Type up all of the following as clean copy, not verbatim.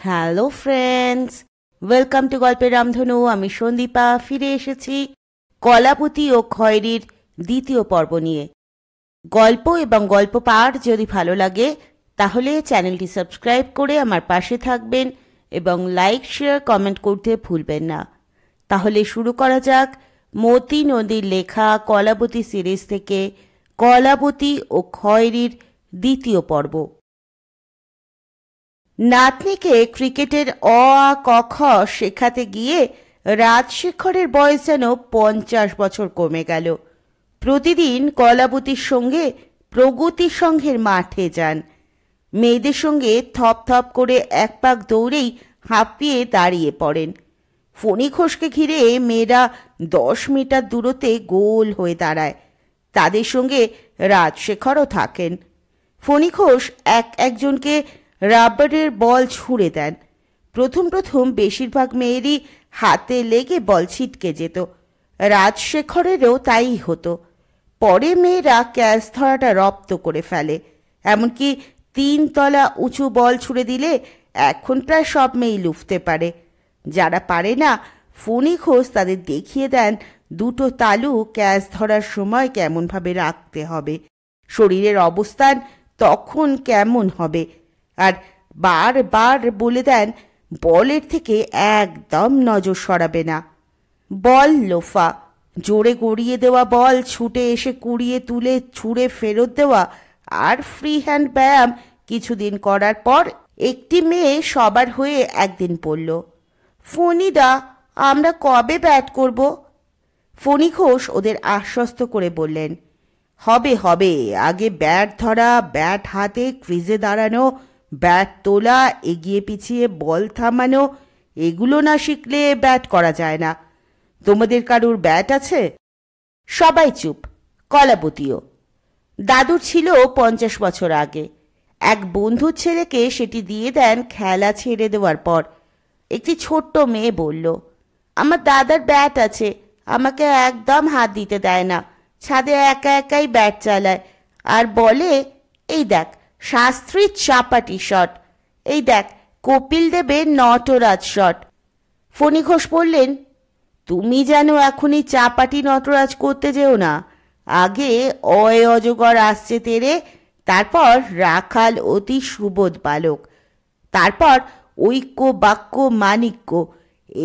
Hello friends, welcome to গল্পের রামধনু। আমি সন্দীপা ফিরে এসেছি কলাবতী ও খয়েরির দ্বিতীয় পর্ব নিয়ে। গল্প এবং গল্প পাঠ যদি ভালো লাগে তাহলে চ্যানেলটি সাবস্ক্রাইব করে আমার পাশে থাকবেন এবং লাইক শেয়ার কমেন্ট করতে ভুলবেন না। তাহলে শুরু করা যাক মতি নদীর লেখা কলাবতী সিরিজ থেকে কলাবতী ও খয়েরির দ্বিতীয় পর্ব। নাতনিকে ক্রিকেটের অ আ ক খ শেখাতে গিয়ে রাজশেখরের বয়স যেন 50 বছর কমে গেল। প্রতিদিন কলাবতীর সঙ্গে প্রগতি সংঘের মাঠে যান। মেয়েদের সঙ্গে থপ থপ করে এক পাক দৌড়েই হাঁপিয়ে দাঁড়িয়ে পড়েন। ফণি ঘোষকে ঘিরে মেয়েরা 10 মিটার দূরত্বে গোল হয়ে দাঁড়ায়। তাদের সঙ্গে রাজশেখরও থাকেন। ফণি ঘোষ একজনকে রাবারের বল ছুঁড়ে দেন। প্রথম বেশিরভাগ মেয়েরই হাতে লেগে বল ছিটকে যেত। রাজশেখরেরও তাই হতো। পরে মেয়েরা ক্যাচ ধরাটা রপ্ত করে ফেলে। এমনকি 3 তলা উঁচু বল ছুঁড়ে দিলে এখন প্রায় সব মেয়েই লুফতে পারে। যারা পারে না, ফণি ঘোষ তাদের দেখিয়ে দেন 2 তালু ক্যাচ ধরার সময় কেমনভাবে রাখতে হবে, শরীরের অবস্থান তখন কেমন হবে, আর বারবার বলে দেন বলের থেকে একদম নজর সরাবে না। বল লোফা, জোরে গড়িয়ে দেওয়া বল ছুটে এসে কুড়িয়ে তুলে ছুঁড়ে ফেরত দেওয়া আর ফ্রি হ্যান্ড ব্যায়াম কিছুদিন করার পর একটি মেয়ে সবার হয়ে একদিন বলল, ফণিদা, আমরা কবে ব্যাট করব? ফণি ঘোষ ওদের আশ্বস্ত করে বললেন, হবে হবে, আগে ব্যাট ধরা, ব্যাট হাতে ক্রিজে দাঁড়ানো, ব্যাট তোলা, এগিয়ে পিছিয়ে বল থামানো, এগুলো না শিখলে ব্যাট করা যায় না। তোমাদের কারুর ব্যাট আছে? সবাই চুপ, কলাবতীও। দাদুর ছিল 50 বছর আগে। এক বন্ধুর ছেলেকে সেটি দিয়ে দেন খেলা ছেড়ে দেওয়ার পর। একটি ছোট্ট মেয়ে বলল, আমার দাদার ব্যাট আছে, আমাকে একদম হাত দিতে দেয় না, ছাদে একা একাই ব্যাট চালায় আর বলে, এই দেখ শাস্ত্রীর চাপাটি শট, এই দেখ কপিল দেবের নটরাজ শট। ফণি ঘোষ বললেন, তুমি যেন এখনই চাপাটি নটরাজ করতে যেও না। আগে অয় অজগর আসছে তেরে, তারপর রাখাল অতি সুবোধ বালক, তারপর ঐক্য বাক্য মাণিক্য,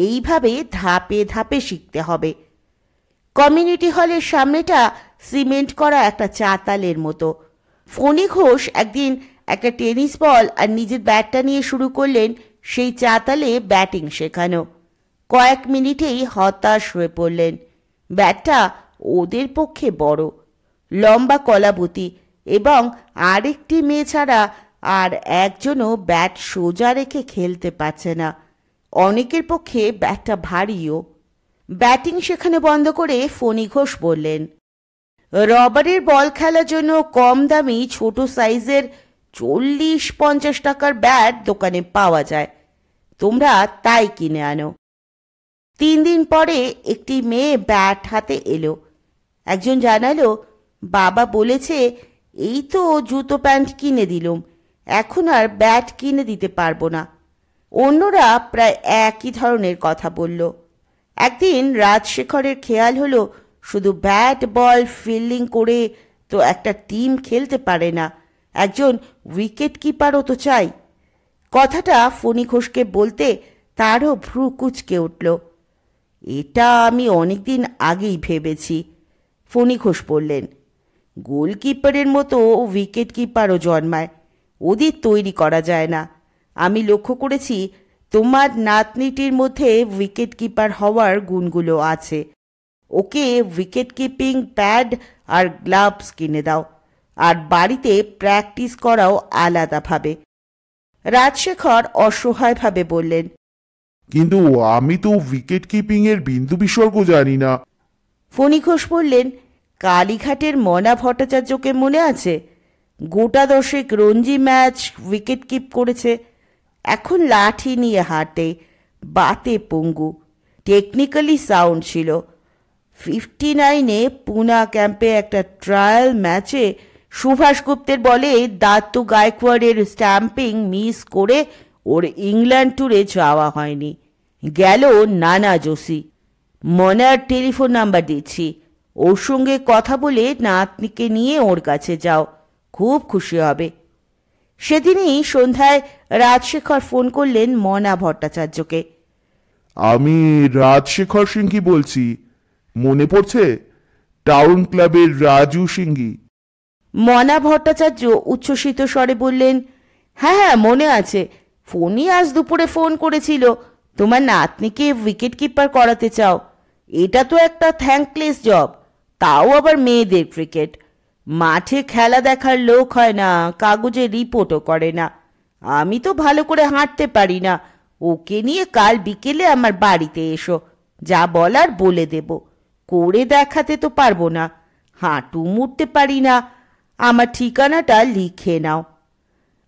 এইভাবে ধাপে ধাপে শিখতে হবে। কমিউনিটি হলের সামনেটা সিমেন্ট করা একটা চাতালের মতো। ফণি ঘোষ একদিন একটা টেনিস বল আর নিজের ব্যাটটা নিয়ে শুরু করলেন সেই চাতালে ব্যাটিং শেখানো। কয়েক মিনিটেই হতাশ হয়ে পড়লেন। ব্যাটটা ওদের পক্ষে বড়, লম্বা কলাবতী এবং আরেকটি মেয়ে ছাড়া আর একজনও ব্যাট সোজা রেখে খেলতে পারছে না। অনেকের পক্ষে ব্যাটটা ভারীও। ব্যাটিং শেখানো বন্ধ করে ফণি ঘোষ বললেন, রবারের বল খেলার জন্য কম দামি ছোট সাইজের 40-50 টাকার ব্যাট দোকানে পাওয়া যায়, তোমরা তাই কিনে আনো। 3 দিন পরে একটি মেয়ে ব্যাট হাতে এলো। একজন জানালো, বাবা বলেছে এই তো জুতো প্যান্ট কিনে দিলুম, এখন আর ব্যাট কিনে দিতে পারবো না। অন্যরা প্রায় একই ধরনের কথা বলল। একদিন রাজশেখরের খেয়াল হলো, শুধু ব্যাট বল ফিল্ডিং করে তো একটা টিম খেলতে পারে না, একজন উইকেট কিপারও তো চাই। কথাটা ফণি ঘোষকে বলতে তারও ভ্রু কুঁচকে উঠল। এটা আমি অনেকদিন আগেই ভেবেছি, ফণি ঘোষ বললেন। গোলকিপারের মতো উইকেট কিপারও জন্মায়, ওদের তৈরি করা যায় না। আমি লক্ষ্য করেছি তোমার নাতনিটির মধ্যে উইকেট কিপার হওয়ার গুণগুলো আছে। ওকে উইকেট কিপিং প্যাড আর গ্লাভস কিনে দাও, আর বাড়িতে প্র্যাকটিস করাও আলাদাভাবে। রাজশেখর অসহায়ভাবে বললেন, কিন্তু আমি তো উইকেট কিপিং এর বিন্দু বিসর্গ জানি না। ফণি ঘোষ বললেন, কালীঘাটের মনা ভট্টাচার্যকে মনে আছে? গোটা 10 রঞ্জি ম্যাচ উইকেট কিপ করেছে। এখন লাঠি নিয়ে হাঁটে, বাতে পঙ্গু, টেকনিক্যালি সাউন্ড ছিল। 59-এ পুনা ক্যাম্পে একটা ট্রায়াল ম্যাচে সুভাষ গুপ্তের বলে দাত্তু গায়কোয়াড়ের স্ট্যাম্পিং মিস করে ওর ইংল্যান্ড ট্যুরে যাওয়া হয়নি, গেল নানা জোশী। মনার টেলিফোন নাম্বার দিচ্ছি, ওর সঙ্গে কথা বলে নাতনিকে নিয়ে ওর কাছে যাও, খুব খুশি হবে। সেদিনই সন্ধ্যায় রাজশেখর ফোন করলেন মনা ভট্টাচার্যকে। আমি রাজশেখর সিংহি বলছি, মনে পড়ছে? টাউন ক্লাবের রাজু সিংহি। মনা ভট্টাচার্য উচ্ছ্বসিত স্বরে বললেন, হ্যাঁ হ্যাঁ মনে আছে, ফোনই আজ দুপুরে ফোন করেছিল, তোমার নাতনিকে উইকেট কিপার করাতে চাও। এটা তো একটা থ্যাঙ্কলেস জব, তাও আবার মেয়েদের ক্রিকেট। মাঠে খেলা দেখার লোক হয় না, কাগজে রিপোর্টও করে না। আমি তো ভালো করে হাঁটতে পারি না, ওকে নিয়ে কাল বিকেলে আমার বাড়িতে এসো, যা বলার বলে দেব। করে দেখাতে তো পারবো না, হাঁটু মুড়তে পারি না। আমার ঠিকানাটা লিখে নাও।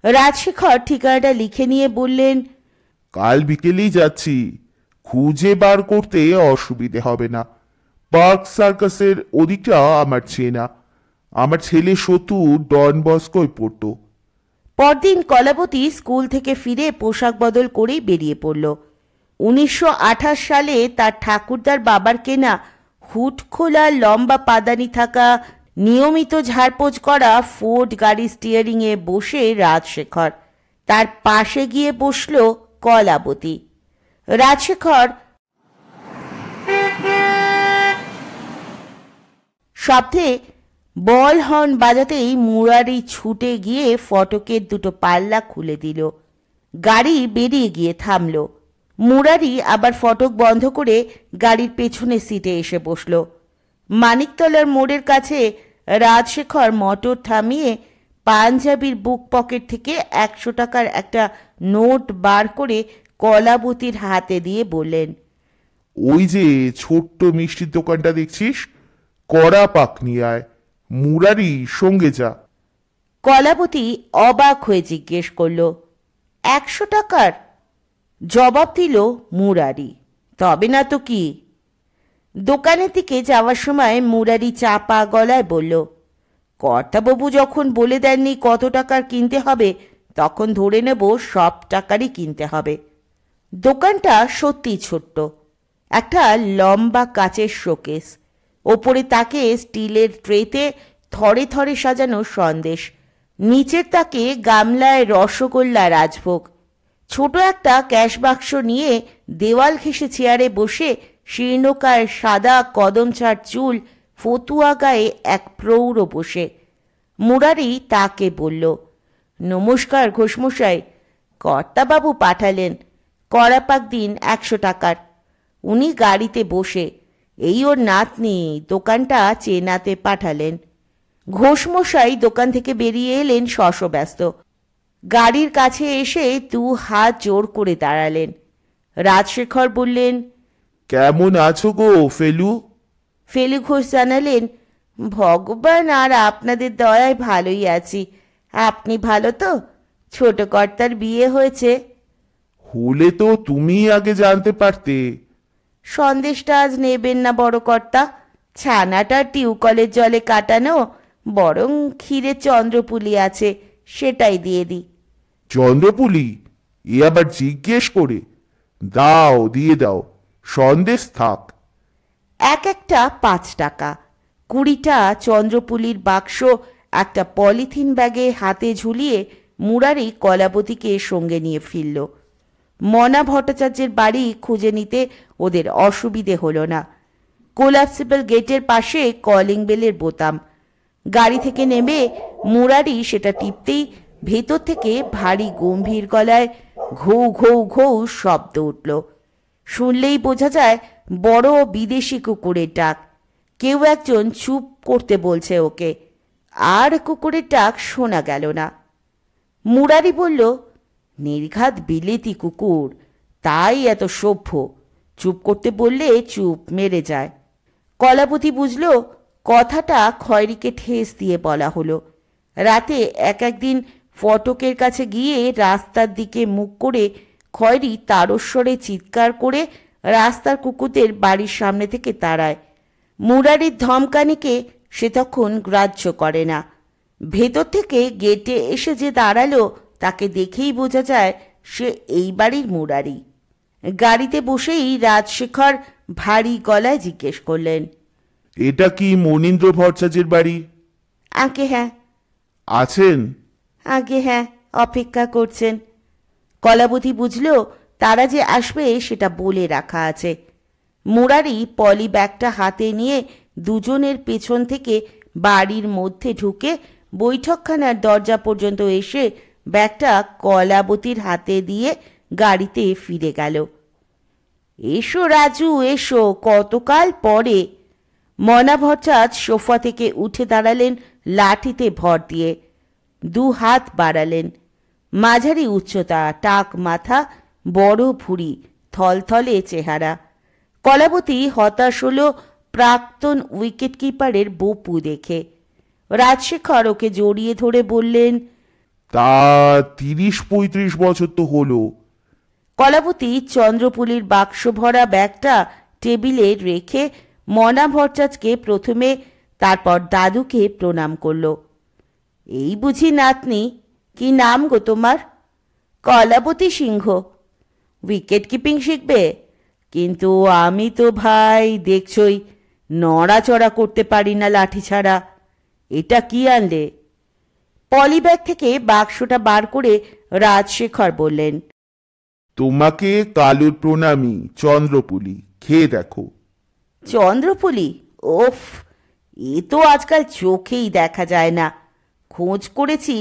রাজশেখর ঠিকানাটা লিখে নিয়ে বললেন, কাল বিকেলেই যাচ্ছি, খুঁজে বার করতে অসুবিধে হবে না। পার্ক সার্কাসের ওদিকটা আমার চেনা, আমার ছেলে সতু ডন বস্কোয় পড়তো। পরদিন কলাবতী স্কুল থেকে ফিরে পোশাক বদল করেই বেরিয়ে পড়ল। 1928 সালে তার ঠাকুরদার বাবার কেনা হুড খোলা লম্বা পাদানি থাকা নিয়মিত ঝাড়পোছ করা ফোর্ড গাড়ি স্টিয়ারিংয়ে বসে রাজশেখর, তার পাশে গিয়ে বসল কলাবতী। রাজশেখর শব্দে বল হর্ন বাজাতেই মুরারি ছুটে গিয়ে ফটকের দুটো পাল্লা খুলে দিল। গাড়ি বেরিয়ে গিয়ে থামল। মুরারি আবার ফটক বন্ধ করে গাড়ির পেছনের সিটে এসে বসল। মানিকতলার মোড়ের কাছে রাজশেখর মোটর থামিয়ে পাঞ্জাবির বুক পকেট থেকে 100 টাকার একটা নোট বার করে কলাবতীর হাতে দিয়ে বললেন, ওই যে ছোট্ট মিষ্টির দোকানটা দেখছিস, কড়া পাক নিয়ে আয়, মুরারি সঙ্গে যা। কলাবতী অবাক হয়ে জিজ্ঞেস করল, 100 টাকার? জবাব দিল মুরারি, তবে না তো কি। দোকানের দিকে যাওয়ার সময় মুরারি চাপা গলায় বলল, কর্তাবাবু যখন বলে দেননি কত টাকার কিনতে হবে, তখন ধরে নেব সব টাকারই কিনতে হবে। দোকানটা সত্যি ছোট্ট, একটা লম্বা কাচের শোকেস, ওপরে তাকে স্টিলের ট্রেতে থরে থরে সাজানো সন্দেশ, নিচের তাকে গামলায় রসগোল্লা রাজভোগ। ছোট একটা ক্যাশ বাক্স নিয়ে দেওয়াল ঘেঁষে চেয়ারে বসে শীর্ণকায় সাদা কদমছাড় চুল, ফতুয়া গায়ে এক প্রৌঢ় বসে। মুরারি তাকে বলল, নমস্কার ঘোষমশাই, কর্তাবাবু পাঠালেন, কড়াপাক দিন 100 টাকার। উনি গাড়িতে বসে, এই ওর নাতনি, দোকানটা চেনাতে পাঠালেন। ঘোষমশাই দোকান থেকে বেরিয়ে এলেন শশব্যস্ত। গাড়ির কাছে এসে 2 হাত জোর করে দাঁড়ালেন। রাজশেখর বললেন, কেমন আছো গো ফেলু? ফেলু ঘোষ জানালেন, ভগবান আর আপনাদের দয়ায় ভালোই আছি। আপনি ভালো তো? ছোট কর্তার বিয়ে হয়েছে? হলে তো তুমি আগে জানতে পারতে। সন্দেশটা আজ নেবেন না বড় কর্তা, ছানাটা টিউকলের জলে কাটানো, বরং ক্ষীরে চন্দ্রপুলি আছে, সেটাই দিয়ে দিই। চন্দ্রপুলি? এ আবার জিজ্ঞেস করে? দাও, দিয়ে দাও, সন্দেশ থাক। একটা 5 টাকা, 20টা চন্দ্রপুলির বাক্স একটা পলিথিন ব্যাগে হাতে ঝুলিয়ে মুরারি কলাবতীকে সঙ্গে নিয়ে ফিরল। মনা ভট্টাচার্যের বাড়ি খুঁজে নিতে ওদের অসুবিধে হলো না। কোলাপসিবল গেটের পাশে কলিং বেলের বোতাম। গাড়ি থেকে নেমে মুরারি সেটা টিপতেই ভেতর থেকে ভারী গম্ভীর গলায় ঘৌ ঘৌ ঘৌ শব্দ উঠল। শুনলেই বোঝা যায় বড় বিদেশি কুকুরের ডাক। কেউ একজন চুপ করতে বলছে ওকে, আর কুকুরের ডাক শোনা গেল না। মুরারি বলল, নির্ঘাত বিলেতি কুকুর, তাই এত সভ্য, চুপ করতে বললে চুপ মেরে যায়। কলাবতী বুঝল কথাটা খয়রিকে ঠেস দিয়ে বলা হলো। রাতে একদিন ফটকের কাছে গিয়ে রাস্তার দিকে মুখ করে খয়রি তারস্বরে চিৎকার করে রাস্তার কুকুরদের বাড়ির সামনে থেকে তাড়ায়। মুরারির ধমকানিকে সে তখন গ্রাহ্য করে না। ভেতর থেকে গেটে এসে যে দাঁড়ালো তাকে দেখেই বোঝা যায় সে এই বাড়ির মুরারি। গাড়িতে বসেই রাজশেখর ভারী গলায় জিজ্ঞেস করলেন, এটা কি মনীন্দ্র ভট্টাচার্যের বাড়ি? আগে হ্যাঁ। আছেন? আগে হ্যাঁ, অপেক্ষা করছেন। কলাবতী বুঝল তারা যে আসবে সেটা বলে রাখা আছে। মুরারি পলি ব্যাগটা হাতে নিয়ে দুজনের পেছন থেকে বাড়ির মধ্যে ঢুকে বৈঠকখানার দরজা পর্যন্ত এসে ব্যাগটা কলাবতীর হাতে দিয়ে গাড়িতে ফিরে গেল। এসো রাজু, এসো, কতকাল পরে। মনা ভট্টাচার্য সোফা থেকে উঠে দাঁড়ালেন লাঠিতে ভর দিয়ে, দু হাত বাড়ালেন। মাঝারি উচ্চতা, টাক মাথা, বড় ভুঁড়ি, থলথলে চেহারা। কলাবতী হতাশ হল প্রাক্তন উইকেট কিপারের বপু দেখে। রাজশেখর ওকে জড়িয়ে ধরে বললেন, তা 30-35 বছর তো হলো। কলাবতী চন্দ্রপুলির বাক্স ভরা ব্যাগটা টেবিলে রেখে মনা ভট্টাচার্যকে প্রথমে, তারপর দাদুকে প্রণাম করল। এই বুঝি নাতনি? কি নাম গো তোমার? কলাবতী সিংহ। উইকেট কিপিং শিখবে? কিন্তু আমি তো ভাই দেখছই নড়াচড়া করতে পারি না লাঠি ছাড়া। এটা কি আনলে? পলিব্যাগ থেকে বাক্সটা বার করে রাজশেখর বললেন, তোমাকে কালুর প্রণামী, চন্দ্রপুলি, খেয়ে দেখো। চন্দ্রপুলি? ওফ, এ তো আজকাল চোখেই দেখা যায় না। খোঁজ করেছি,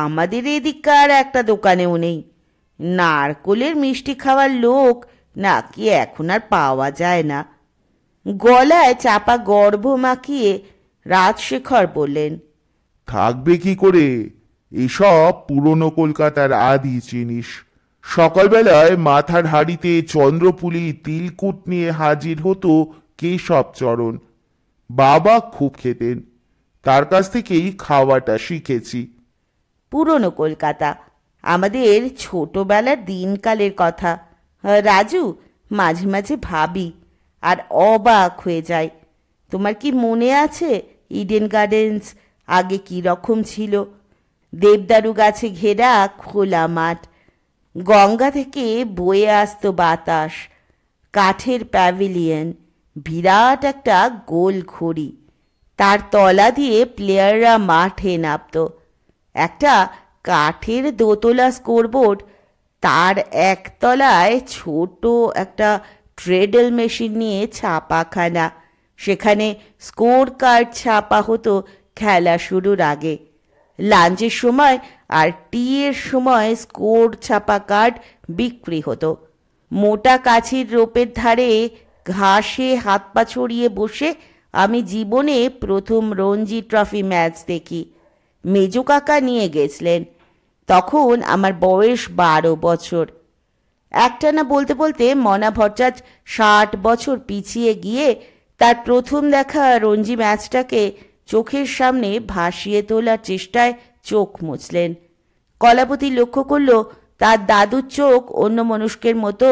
আমাদের এদিককার একটা দোকানেও নেই। নারকোলের মিষ্টি খাওয়ার লোক নাকি এখন আর পাওয়া যায় না। গলায় চাপা গর্ভ মাখিয়ে রাজশেখর বললেন, থাকবে কি করে, এসব পুরনো কলকাতার আদি জিনিস। সকালবেলায় মাথার হাড়িতে চন্দ্রপুলি তিলকুট নিয়ে হাজির হতো কেশবচরণ। বাবা খুব খেতেন, তার কাছ থেকেই খাওয়াটা শিখেছি। পুরনো কলকাতা, আমাদের ছোটবেলার দিনকালের কথা। রাজু, মাঝে মাঝে ভাবি আর অবাক হয়ে যায়। তোমার কি মনে আছে ইডেন গার্ডেন্স আগে কি রকম ছিল? দেবদারু গাছে ঘেরা খোলা মাঠ, গঙ্গা থেকে বয়ে আসতো বাতাস, কাঠের প্যাভিলিয়ন, বিরাট একটা গোল ঘড়ি, তার তলা দিয়ে প্লেয়াররা মাঠে নামত। একটা কাঠের দোতলা স্কোরবোর্ড, তার একতলায় ছোট একটা ট্রেডল মেশিন নিয়ে ছাপাখানা। সেখানে স্কোর কার্ড ছাপা হতো খেলা শুরুর আগে। লাঞ্চের সময় আর টিয়ের সময় স্কোর ছাপা কার্ড বিক্রি হতো। মোটা কাছির রোপের ধারে ঘাসে হাত পা ছড়িয়ে বসে আমি জীবনে প্রথম রঞ্জি ট্রফি ম্যাচ দেখি। মেজো কাকা নিয়ে গেছিলেন। তখন আমার বয়স 12 বছর। একটানা বলতে বলতে মনা ভট্টাচার্য 60 বছর পিছিয়ে গিয়ে তার প্রথম দেখা রঞ্জি ম্যাচটাকে চোখের সামনে ভাসিয়ে তোলার চেষ্টায় চোখ মুছলেন। কলাবতী লক্ষ্য করল তার দাদুর চোখ অন্যমনস্কের মতো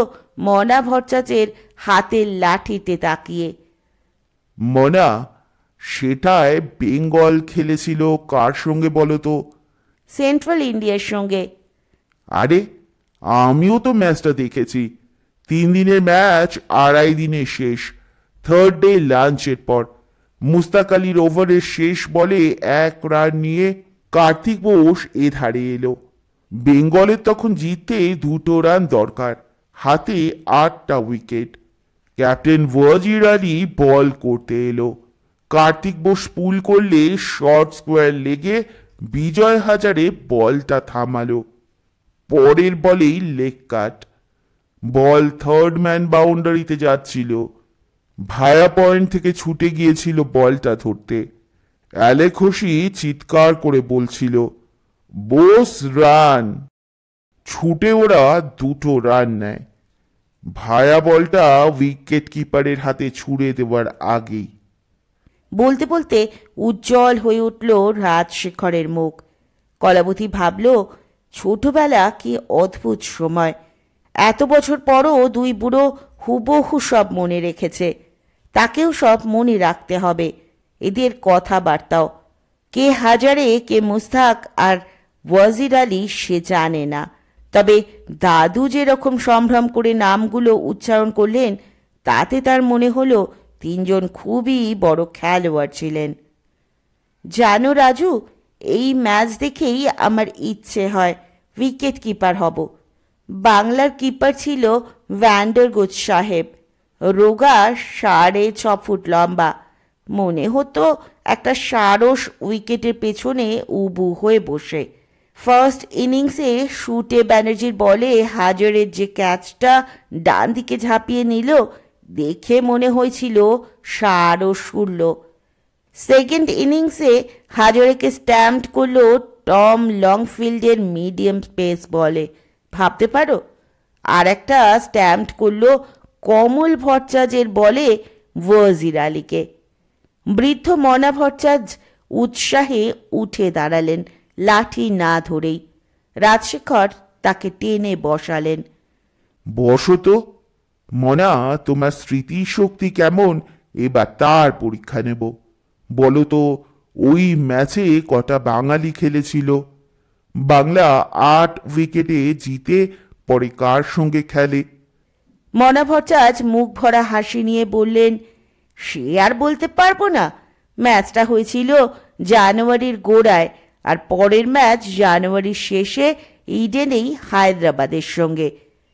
মনা ভট্টাচার্যের হাতের লাঠিতে তাকিয়ে। মনা, সেটায় বেঙ্গল খেলেছিল কার সঙ্গে বলো তো? সেন্ট্রাল ইন্ডিয়ার সঙ্গে। আরে, আমিও তো ম্যাচটা দেখেছি। 3 দিনের ম্যাচ 2.5 দিনে শেষ। থার্ড ডে লাঞ্চের পর মুস্তাক আলীর ওভারের শেষ বলে 1 রান নিয়ে কার্তিক বোস এ ধারে এলো। বেঙ্গলের তখন জিততে 2 রান দরকার, হাতে 8টা উইকেট। ক্যাপ্টেন ওয়াজির আলী বল করতে এলো। কার্তিক বোস পুল করলে শর্ট স্কোয়ার লেগে বিজয় হাজারে বলটা থামালো। পরের বলেই লেগ কাট। বল থার্ড ম্যান বাউন্ডারিতে যাচ্ছিল। ভায়া পয়েন্ট থেকে ছুটে গিয়েছিল বলটা ধরতে। অ্যালেক হোসি চিৎকার করে বলছিল, বোস রান। ছুটে ওরা 2 রান নেয়। ভায়া বলটা উইকেট কিপারের হাতে ছুড়ে দেওয়ার আগেই। বলতে বলতে উজ্জ্বল হয়ে উঠল রাজশেখরের মুখ। কলাবতী ভাবল, ছোটবেলা কি অদ্ভুত সময়। এত বছর পরও 2 বুড়ো হুবহু সব মনে রেখেছে। তাকেও সব মনে রাখতে হবে, এদের কথাবার্তাও। কে হাজারে, কে মুস্তাক আর ওয়াজির আলী সে জানে না, তবে দাদু যেরকম সম্ভ্রম করে নামগুলো উচ্চারণ করলেন তাতে তার মনে হলো তিনজন খুবই বড় খেলোয়াড় ছিলেন। জানো রাজু, এই ম্যাচ দেখেই আমার ইচ্ছে হয় উইকেট কিপার হব। বাংলার কিপার ছিল ভ্যান্ডারগুচ সাহেব, রোগা 6.5 ফুট লম্বা। মনে হতো একটা সারস উইকেটের পেছনে উবু হয়ে বসে। ফার্স্ট ইনিংসে শুটে ব্যানার্জির বলে হাজারের যে ক্যাচটা ডান দিকে ঝাঁপিয়ে নিল, দেখে মনে হয়েছিল সারস উড়ল। সেকেন্ড ইনিংসে হাজারেকে স্ট্যাম্প করলো টম লংফিল্ডের মিডিয়াম পেস বলে, ভাবতে পারো। আর একটা স্ট্যাম্প করলো কমল ভট্টাচার্যের বলে ওয়াজির আলীকে। বৃদ্ধ মনা ভট্টাচার্য উৎসাহে উঠে দাঁড়ালেন লাঠি না ধরেই। রাজশেখর তাকে টেনে বসালেন। বসো তো। মনা, তোমার স্মৃতিশক্তি কেমন এবার তার পরীক্ষা নেব। বলো তো, ওই ম্যাচে কটা বাঙালি খেলেছিল? বাংলা 8 উইকেটে জিতে পরে কার সঙ্গে খেলে? মনা ভট্টাচার্য মুখ ভরা হাসি নিয়ে বললেন, সে আর বলতে পারবো না। ম্যাচটা হয়েছিল জানুয়ারির গোড়ায়, আর পরের ম্যাচ জানুয়ারির শেষে ইডেনেই হায়দ্রাবাদের সঙ্গে।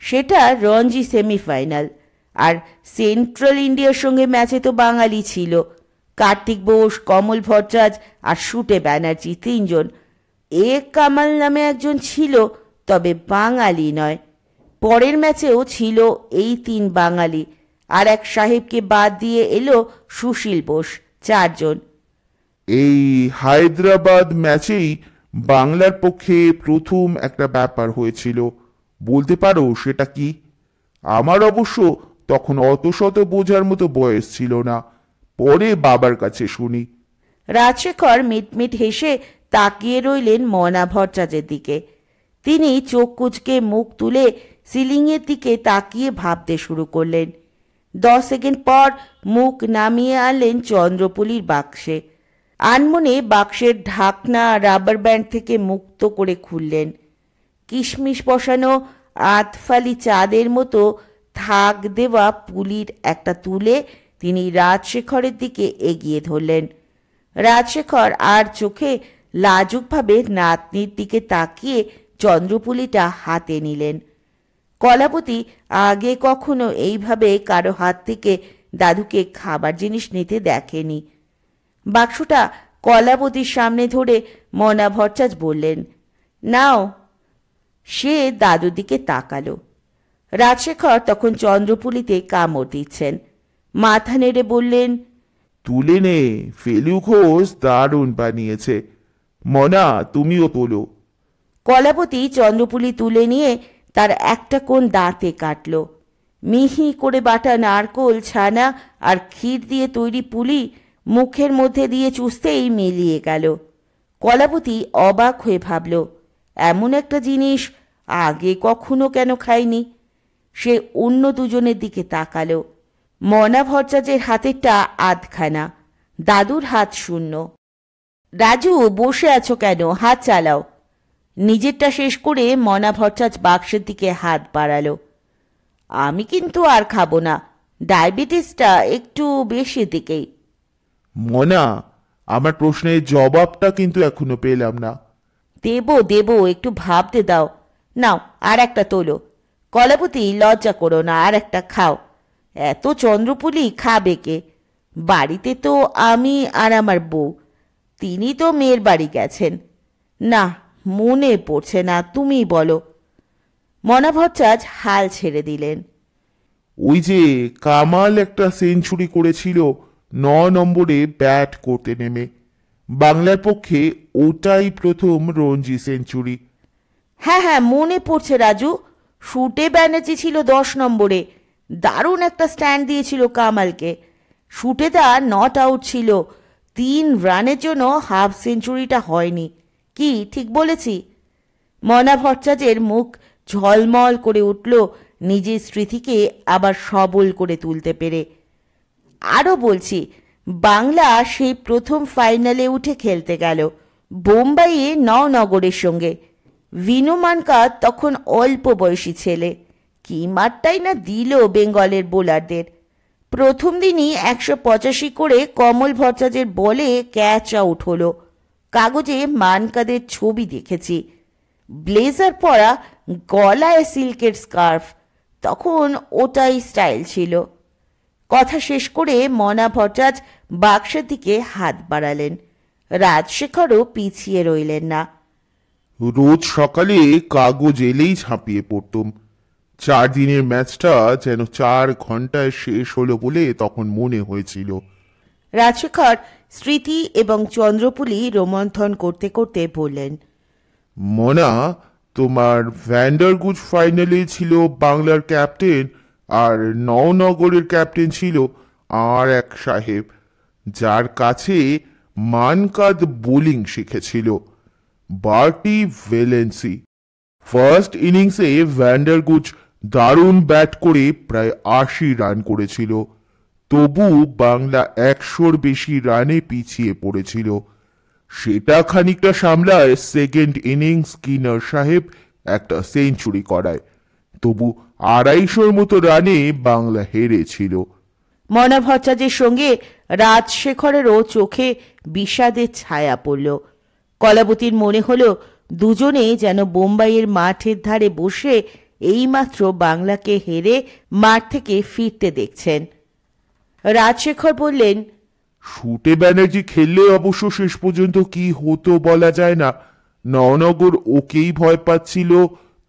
সেটা রঞ্জি সেমিফাইনাল। আর সেন্ট্রাল ইন্ডিয়ার সঙ্গে ম্যাচে তো বাঙালি ছিল, কার্তিক বোস, কমল ভট্টাচার্য আর শুটে ব্যানার্জি, তিনজন। কামাল নামে একজন ছিল, তবে বাঙালি নয়। পরের ম্যাচেও ছিল এই 3 বাঙালি, আর এক সাহেবকে বাদ দিয়ে এলো সুশীল বোস, 4 জন। এই হায়দ্রাবাদ ম্যাচেই বাংলার পক্ষে প্রথম একটা ব্যাপার হয়েছিল, বলতে পারো সেটা কি? আমার অবশ্য তখন অত শত বোঝার মতো বয়স ছিল না, পরে বাবার কাছে শুনি। রাজশেখর মিটমিট হেসে তাকিয়ে রইলেন মনা ভট্টাচার্যের দিকে। তিনি চোখ কুঁচকে মুখ তুলে সিলিংয়ের দিকে তাকিয়ে ভাবতে শুরু করলেন। 10 সেকেন্ড পর মুখ নামিয়ে আনলেন চন্দ্রপুলির বাক্সে। আনমনে বাক্সের ঢাকনা রাবার ব্যান্ড থেকে মুক্ত করে খুললেন। কিশমিশ বসানো আতফালি চাঁদের মতো থাক দেওয়া পুলির একটা তুলে তিনি রাজশেখরের দিকে এগিয়ে ধরলেন। রাজশেখর আর চোখে লাজুকভাবে নাতনির দিকে তাকিয়ে চন্দ্রপুলিটা হাতে নিলেন। কলাবতী আগে কখনো এইভাবে কারো হাত থেকে দাদুকে খাবার জিনিস নিতে দেখেনি। বাক্সটা কলাবতীর সামনে ধরে মনা ভট্টাচার্য বললেন, নাও। সে দাদুর দিকে তাকালো। রাজশেখর তখন চন্দ্রপুলিতে কামড় দিচ্ছেন। মাথা নেড়ে বললেন, তুলে নে, ফেলু ঘোষ দারুণ বানিয়েছে। মনা, তুমিও তোলো। কলাবতী চন্দ্রপুলি তুলে নিয়ে তার একটা কোণ দাঁতে কাটল। মিহি করে বাটা নারকোল, ছানা আর ক্ষীর দিয়ে তৈরি পুলি মুখের মধ্যে দিয়ে চুষতেই মিলিয়ে গেল। কলাবতী অবাক হয়ে ভাবল, এমন একটা জিনিস আগে কখনো কেন খায়নি। সে অন্য দুজনের দিকে তাকালো। মনা ভট্টাচার্যের হাতেরটা আধখানা, দাদুর হাত শূন্য। রাজু, বসে আছো কেন? হাত চালাও। নিজেরটা শেষ করে মনা ভট্টাচার্য বাক্সের দিকে হাত বাড়ালো। আমি কিন্তু আর খাবো না, ডায়াবেটিসটা একটু বেশি দিকেই। মনা, আমার প্রশ্নের জবাবটা কিন্তু এখনো পেলাম না। দেবো, একটু ভাবতে দাও। নাও, আর একটা তোলো। কলাবতী, লজ্জা করো না, আর একটা খাও। এত চন্দ্রপুলি খাবে কে? বাড়িতে তো আমি আর আমার বউ, তিনি তো মেয়ের বাড়ি গেছেন। না, মনে পড়ছে না, তুমি বলো। মনা ভট্টাচার্য হাল ছেড়ে দিলেন। ওই যে কামাল একটা সেঞ্চুরি করেছিল 9 নম্বরে ব্যাট করতে নেমে, বাংলার পক্ষে ওটাই প্রথম রঞ্জি সেঞ্চুরি। হ্যাঁ, মনে পড়ছে রাজু। শুটে ব্যানার্জি ছিল 10 নম্বরে, দারুণ একটা স্ট্যান্ড দিয়েছিল কামালকে। শুটেদা নট আউট ছিল, 3 রানের জন্য হাফ সেঞ্চুরিটা হয়নি। কি ঠিক বলেছি? মনা ভট্টাচার্যের মুখ ঝলমল করে উঠল নিজের স্মৃতিকে আবার সবল করে তুলতে পেরে। আরও বলছি, বাংলা সেই প্রথম ফাইনালে উঠে খেলতে গেল বোম্বাইয়ে নওনগরের সঙ্গে। ভিনু মানকাদ তখন অল্প বয়সী ছেলে, কি মারটাই না দিল বেঙ্গলের বোলারদের। প্রথম দিনই 185 করে কমল ভট্টাচার্যের বলে ক্যাচ আউট হলো। কাগজে মানকাদের ছবি দেখেছি, ব্লেজার পরা, গলায় সিল্কের স্কার্ফ, তখন ওটাই স্টাইল ছিল। কথা শেষ করে মনা ভট্টাচ বাক্সের দিকে হাত বাড়ালেন। রাজশেখরও পিছিয়ে রইলেন না। রোজ সকালে কাগজ এলেই ঝাঁপিয়ে পড়তুম। 4 দিনের ম্যাচটা যেন 4 ঘন্টায় শেষ হলো বলে তখন মনে হয়েছিল। রাজশেখর স্মৃতি এবং চন্দ্রপুলি রোমন্থন করতে করতে বললেন, মনা, তোমার ভ্যান্ডারগুজ ফাইনালে ছিল বাংলার ক্যাপ্টেন, আর নওনগরের ক্যাপ্টেন ছিল আর এক সাহেব, যার কাছে মানকাদ বোলিং শিখেছিল, বার্টি ভ্যালেন্সি। ফার্স্ট ইনিংসে ভ্যান্ডারগুজ দারুণ ব্যাট করে প্রায় 80 রান করেছিল, তবু বাংলা 100-র বেশি রানে পিছিয়ে পড়েছিল। সেটা খানিকটা সামলায় সেকেন্ড ইনিংস স্কিনার সাহেব একটা সেঞ্চুরি করায়, তবু 250-র মতো রানে বাংলা হেরেছিল। মনা ভট্টাচার্যের সঙ্গে রাজশেখরেরও চোখে বিষাদের ছায়া পড়ল। কলাবতীর মনে হলো দুজনে যেন বোম্বাইয়ের মাঠের ধারে বসে এইমাত্র বাংলাকে হেরে মাঠ থেকে ফিরতে দেখছেন। রাজশেখর বললেন, শুটে ব্যানার্জি খেললে অবশ্য শেষ পর্যন্ত কি হতো বলা যায় না। নওনগর ওকেই ভয় পাচ্ছিল,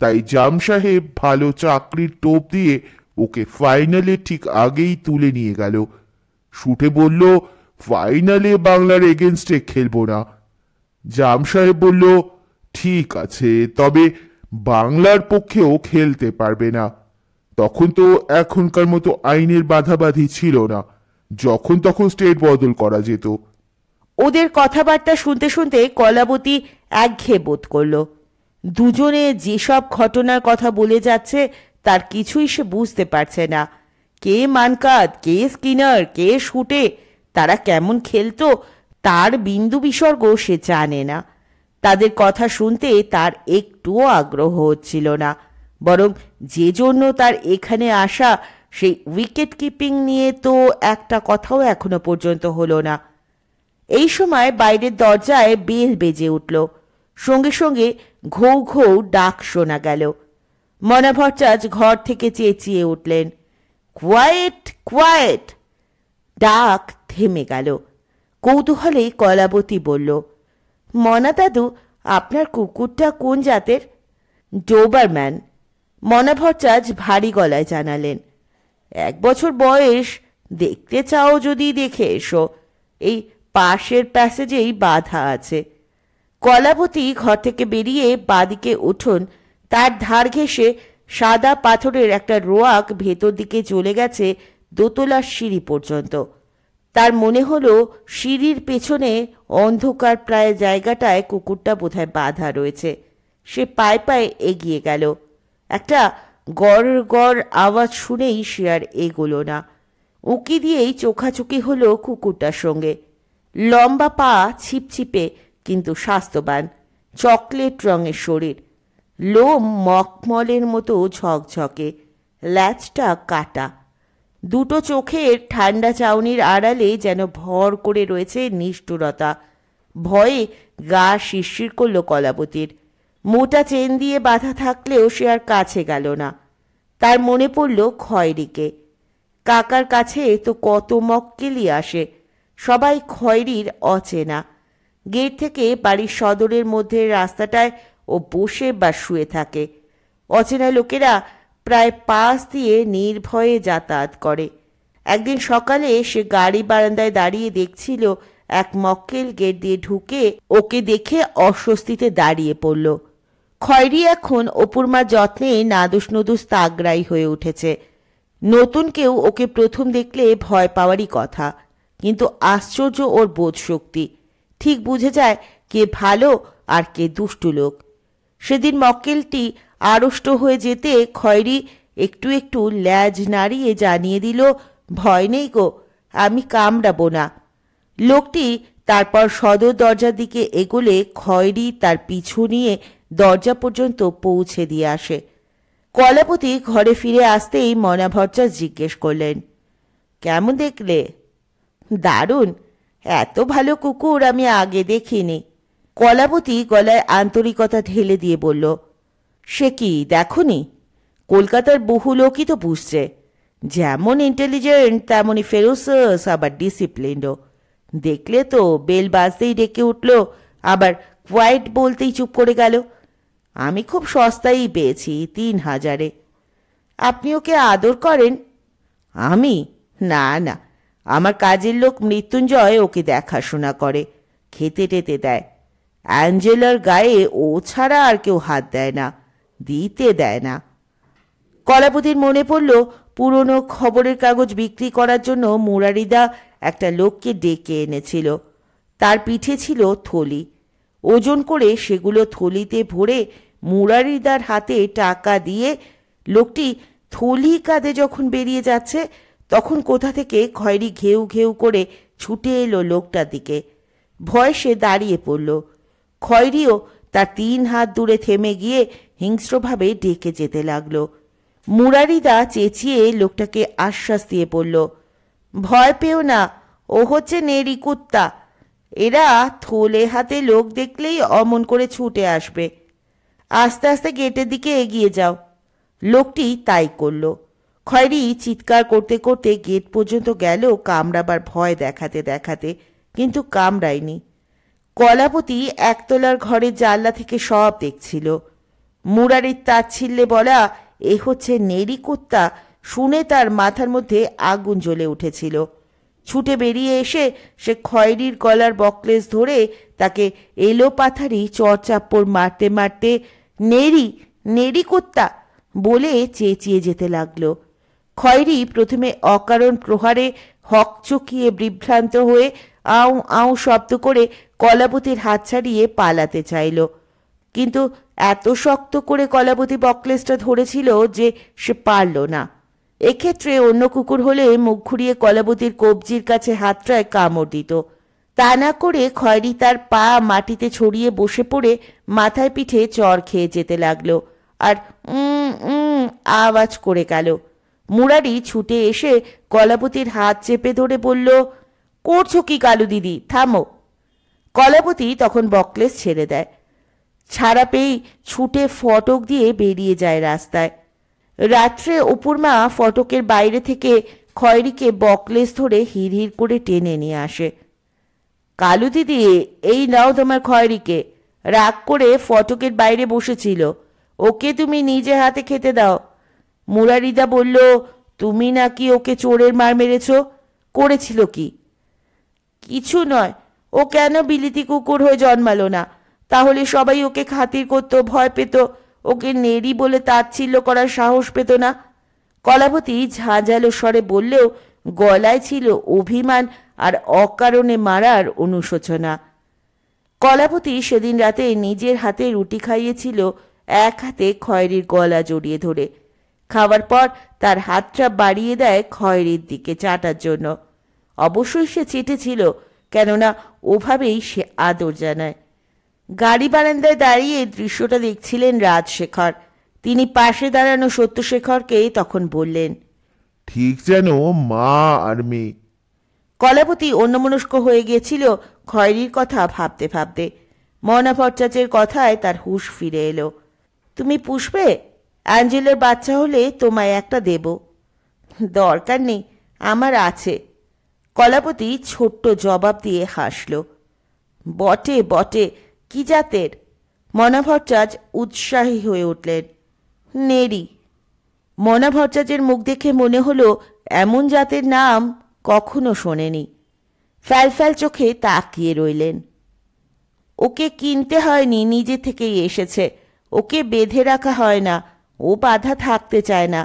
তাই জাম সাহেব ভালো চাকরির টোপ দিয়ে ওকে ফাইনালে ঠিক আগেই তুলে নিয়ে গেল। শুটে বলল, ফাইনালে বাংলার এগেনস্টে খেলবো না। জাম সাহেব বলল, ঠিক আছে, তবে বাংলার পক্ষেও খেলতে পারবে না। তখন তো এখনকার মতো আইনের বাধাবাধি ছিল না, যখন তখন স্টেট বদল করা যেত। ওদের কথাবার্তা শুনতে শুনতে কলাবতী একঘেয়ে বোধ করল। দুজনে যেসব ঘটনার কথা বলে যাচ্ছে তার কিছুই সে বুঝতে পারছে না। কে মানকাদ, কে স্কিনার, কে শুটে, তারা কেমন খেলতো তার বিন্দু বিসর্গ সে জানে না। তাদের কথা শুনতে তার একটুও আগ্রহ হচ্ছিল না, বরং যে জন্য তার এখানে আসা সেই উইকেট কিপিং নিয়ে তো একটা কথাও এখনো পর্যন্ত হলো না। এই সময় বাইরের দরজায় বেল বেজে উঠল, সঙ্গে সঙ্গে ঘৌ ঘৌ ডাক শোনা গেল। মনা ভট্টাচার্য ঘর থেকে চেঁচিয়ে উঠলেন, কোয়াইট, কোয়াইট। ডাক থেমে গেল। কৌতূহলে কলাবতী বলল, মনা দাদু, আপনার কুকুরটা কোন জাতের? ডোবারম্যান। মনা ভট্টাচার্য ভারী গলায় জানালেন, 1 বছর বয়স, দেখতে চাও যদি দেখে এসো, এই পাশের প্যাসেজেই বাধা আছে। কলাবতী ঘর থেকে বেরিয়ে বাদিকে উঠোন, তার ধার ঘেঁষে সাদা পাথরের একটা রোয়াক ভেতর দিকে চলে গেছে দোতলার সিঁড়ি পর্যন্ত। তার মনে হলো সিঁড়ির পেছনে অন্ধকার প্রায় জায়গাটায় কুকুরটা বোধহয় বাধা রয়েছে। সে পায়ে পায়ে এগিয়ে গেল। একটা গড় গড় আওয়াজ শুনেই সে আর এগোলো না। উঁকি দিয়েই চোখাচোখি হলো কুকুরটার সঙ্গে। লম্বা পা, ছিপছিপে কিন্তু স্বাস্থ্যবান, চকলেট রঙের শরীর, লোম মখমলের মতো ঝকঝকে, ল্যাজটা কাটা, দুটো চোখের ঠান্ডা চাউনির আড়ালে যেন ভর করে রয়েছে নিষ্ঠুরতা। ভয়ে গা শিরশির করল কলাবতীর। মোটা চেন দিয়ে বাঁধা থাকলেও সে আর কাছে গেল না। তার মনে পড়ল খয়রিকে। কাকার কাছে তো কত মক্কেলি আসে, সবাই খয়রির অচেনা। গেট থেকে বাড়ির সদরের মধ্যে রাস্তাটায় ও বসে বা শুয়ে থাকে। অচেনা লোকেরা প্রায় পাশ দিয়ে নির্ভয়ে যাতায়াত করে। একদিন সকালে সে গাড়ি বারান্দায় দাঁড়িয়ে দেখছিল এক মক্কেল গেট দিয়ে ঢুকে ওকে দেখে অস্বস্তিতে দাঁড়িয়ে পড়ল। খয়রি এখন অপুরমার যত্নে নাদুস নদুস তাগড়াই হয়ে উঠেছে। নতুন কেউ ওকে প্রথম দেখলে ভয় পাওয়ারই কথা, কিন্তু আশ্চর্য ওর বোধ শক্তি, ঠিক বুঝে যায় কে ভালো আর কে দুষ্টু লোক। সেদিন মক্কেলটি আড়ষ্ট হয়ে যেতে খয়রি একটু একটু ল্যাজ নাড়িয়ে জানিয়ে দিল, ভয় নেই গো, আমি কামড়াবো না। লোকটি তারপর সদর দরজার দিকে এগোলে খয়রি তার পিছু নিয়ে দরজা পর্যন্ত পৌঁছে দিয়ে আসে। কলাপতি ঘরে ফিরে আসতেই মনা ভট্টাচার্য জিজ্ঞেস করলেন, কেমন দেখলে? দারুণ, এত ভালো কুকুর আমি আগে দেখিনি। কলাপতি গলায় আন্তরিকতা ঢেলে দিয়ে বলল, সে কি দেখনি? কলকাতার বহু লোকই তো বুঝছে, যেমন ইন্টেলিজেন্ট তেমনই ফেরোসাস, আবার ডিসিপ্লিনও। দেখলে তো বেল বাজতেই ডেকে উঠল, আবার কোয়াইট বলতেই চুপ করে গেল। আমি খুব সস্তায়ই পেয়েছি, 3,000-এ। আপনি ওকে আদর করেন? আমি? না না, আমার কাজের লোক মৃত্যুঞ্জয় ওকে দেখাশোনা করে, খেতে টেতে দেয়। অ্যাঞ্জেলার গায়ে ও ছাড়া আর কেউ হাত দেয় না, দিতে দেয় না। কলাপতির মনে পড়ল পুরনো খবরের কাগজ বিক্রি করার জন্য মুরারিদা একটা লোককে ডেকে এনেছিল। তার পিঠে ছিল থলি, ওজন করে সেগুলো থলিতে ভরে মুরারিদার হাতে টাকা দিয়ে লোকটি থলি কাঁধে যখন বেরিয়ে যাচ্ছে, তখন কোথা থেকে খয়েরি ঘেউ ঘেউ করে ছুটে এলো লোকটার দিকে। ভয় সে দাঁড়িয়ে পড়ল। খয়েরিও তার 3 হাত দূরে থেমে গিয়ে হিংস্রভাবে ডেকে যেতে লাগলো। মুরারিদা চেঁচিয়ে লোকটাকে আশ্বাস দিয়ে বলল, ভয় পেও না, ও হচ্ছে নেড়ি কুত্তা। এরা থলে হাতে লোক দেখলেই অমন করে ছুটে আসবে। আস্তে আস্তে গেটের দিকে এগিয়ে যাও। লোকটি তাই করল। খয়েরি চিৎকার করতে করতে গেট পর্যন্ত গেল কামড়াবার ভয় দেখাতে দেখাতে, কিন্তু কামড়ায়নি। কলাপতি একতলার ঘরের জানলা থেকে সব দেখছিল। মুরারির তাচ্ছিল্যে বলা এ হচ্ছে নেড়ি কুত্তা শুনে তার মাথার মধ্যে আগুন জ্বলে উঠেছিল। ছুটে বেরিয়ে এসে সে খয়েরির গলার বকলেস ধরে তাকে এলো পাথারি চড়চাপ্পড় মারতে মারতে নেড়ি নেড়ি কুত্তা বলে চেঁচিয়ে যেতে লাগলো। খয়েরি প্রথমে অকারণ প্রহারে হকচকিয়ে বিভ্রান্ত হয়ে আউ আউ শব্দ করে কলাপতির হাত ছাড়িয়ে পালাতে চাইল, কিন্তু এত শক্ত করে কলাপতি বকলেসটা ধরেছিল যে সে পারল না। এক্ষেত্রে অন্য কুকুর হলে মুখ ঘুরিয়ে কলাপতির কবজির কাছে হাতটায় কামড় দিত। তা না করে খয়েরি তার পা মাটিতে ছড়িয়ে বসে পড়ে মাথায় পিঠে চড় খেয়ে যেতে লাগলো আর আওয়াজ করে গেল। মুরারি ছুটে এসে কলাপতির হাত চেপে ধরে বলল, করছো কি কালু দিদি, থামো। কলাপতি তখন বকলেস ছেড়ে দেয়। ছাড়া পেয়েই ছুটে ফটক দিয়ে বেরিয়ে যায় রাস্তায়। রাত্রে অপুরমা ফটকের বাইরে থেকে খয়েরিকে বকলেস ধরে হিড় করে টেনে নিয়ে আসে। কালু দিদি, এই নাও তোমার খয়েরিকে, রাগ করে ফটকের বাইরে বসেছিল, ওকে তুমি নিজে হাতে খেতে দাও। মুরারিদা বলল, তুমি নাকি ওকে চোরের মার মেরেছ, করেছিল কি? কিছু নয়, ও কেন বিলিতি কুকুর হয়ে জন্মালো না? তাহলে সবাই ওকে খাতির করতো, ভয় পেত, ওকে নেড়ি বলে তাচ্ছিল্য করার সাহস পেত না। কলাপতি ঝাঁঝালো স্বরে বললেও গলায় ছিল অভিমান আর অকারণে মারার অনুশোচনা। কলাপতি সেদিন রাতে নিজের হাতে রুটি খাইয়েছিল, এক হাতে খয়েরির গলা জড়িয়ে ধরে। খাওয়ার পর তার হাতটা বাড়িয়ে দেয় খয়েরির দিকে চাটার জন্য। অবশ্যই সে চেটেছিল, কেননা ওভাবেই সে আদর জানায়। গাড়ি বারান্দায় দাঁড়িয়ে দৃশ্যটা দেখছিলেন রাজশেখর। তিনি পাশে দাঁড়ানো সত্যশেখরকে তখন বললেন, ঠিক যেন মা আর মেয়ে। কলাপতি অন্যমনস্ক হয়ে গিয়েছিল খয়েরির কথা ভাবতে ভাবতে। মনা ভট্টাচার্যের কথায় তার হুঁশ ফিরে এলো। তুমি পুষবে? অ্যাঞ্জেলের বাচ্চা হলে তোমায় একটা দেব। দরকার নেই, আমার আছে। কলাপতি ছোট্ট জবাব দিয়ে হাসল। বটে বটে, কি জাতের? মনা ভট্টাচার্য উৎসাহী হয়ে উঠলেন। নেড়ি। মনা ভট্টাচার্যের মুখ দেখে মনে হলো এমন জাতের নাম কখনো শোনেনি। ফ্যাল ফ্যাল চোখে তাকিয়ে রইলেন। ওকে কিনতে হয়নি, নিজে থেকেই এসেছে। ওকে বেঁধে রাখা হয় না, ও বাধা থাকতে চায় না।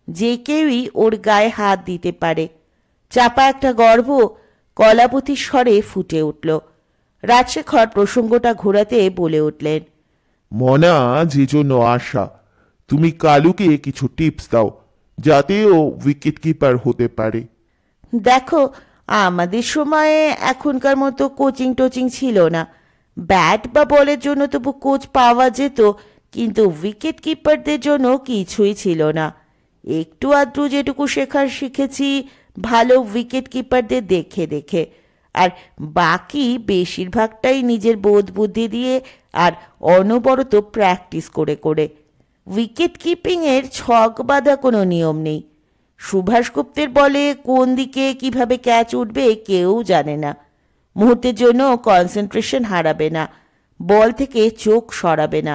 যে কেউই ওর গায়ে হাত দিতে পারে। চাপা একটা গর্ব কলাপতির স্বরে ফুটে উঠল। রাজশেখর প্রসঙ্গটা ঘোরাতে বলে উঠলেন, মনা যে জন্য আশা, তুমি কালুকে কিছু টিপস দাও যাতে ও উইকেট কিপার হতে পারে। দেখো, আমাদের সময়ে এখনকার মতো কোচিং টোচিং ছিল না। ব্যাট বা বলের জন্য তবু কোচ পাওয়া যেত, কিন্তু উইকেট কিপারদের জন্য কিছুই ছিল না। একটু আধটু যেটুকু শেখার শিখেছি ভালো উইকেট কিপারদের দেখে দেখে, আর বাকি বেশিরভাগটাই নিজের বোধ বুদ্ধি দিয়ে আর অনবরত প্র্যাকটিস করে করে। উইকেট কিপিংয়ের ছক বাঁধা কোনো নিয়ম নেই। সুভাষ গুপ্তের বলে কোন দিকে কিভাবে ক্যাচ উঠবে কেউ জানে না। মুহূর্তের জন্য কনসেন্ট্রেশন হারাবে না, বল থেকে চোখ সরাবে না।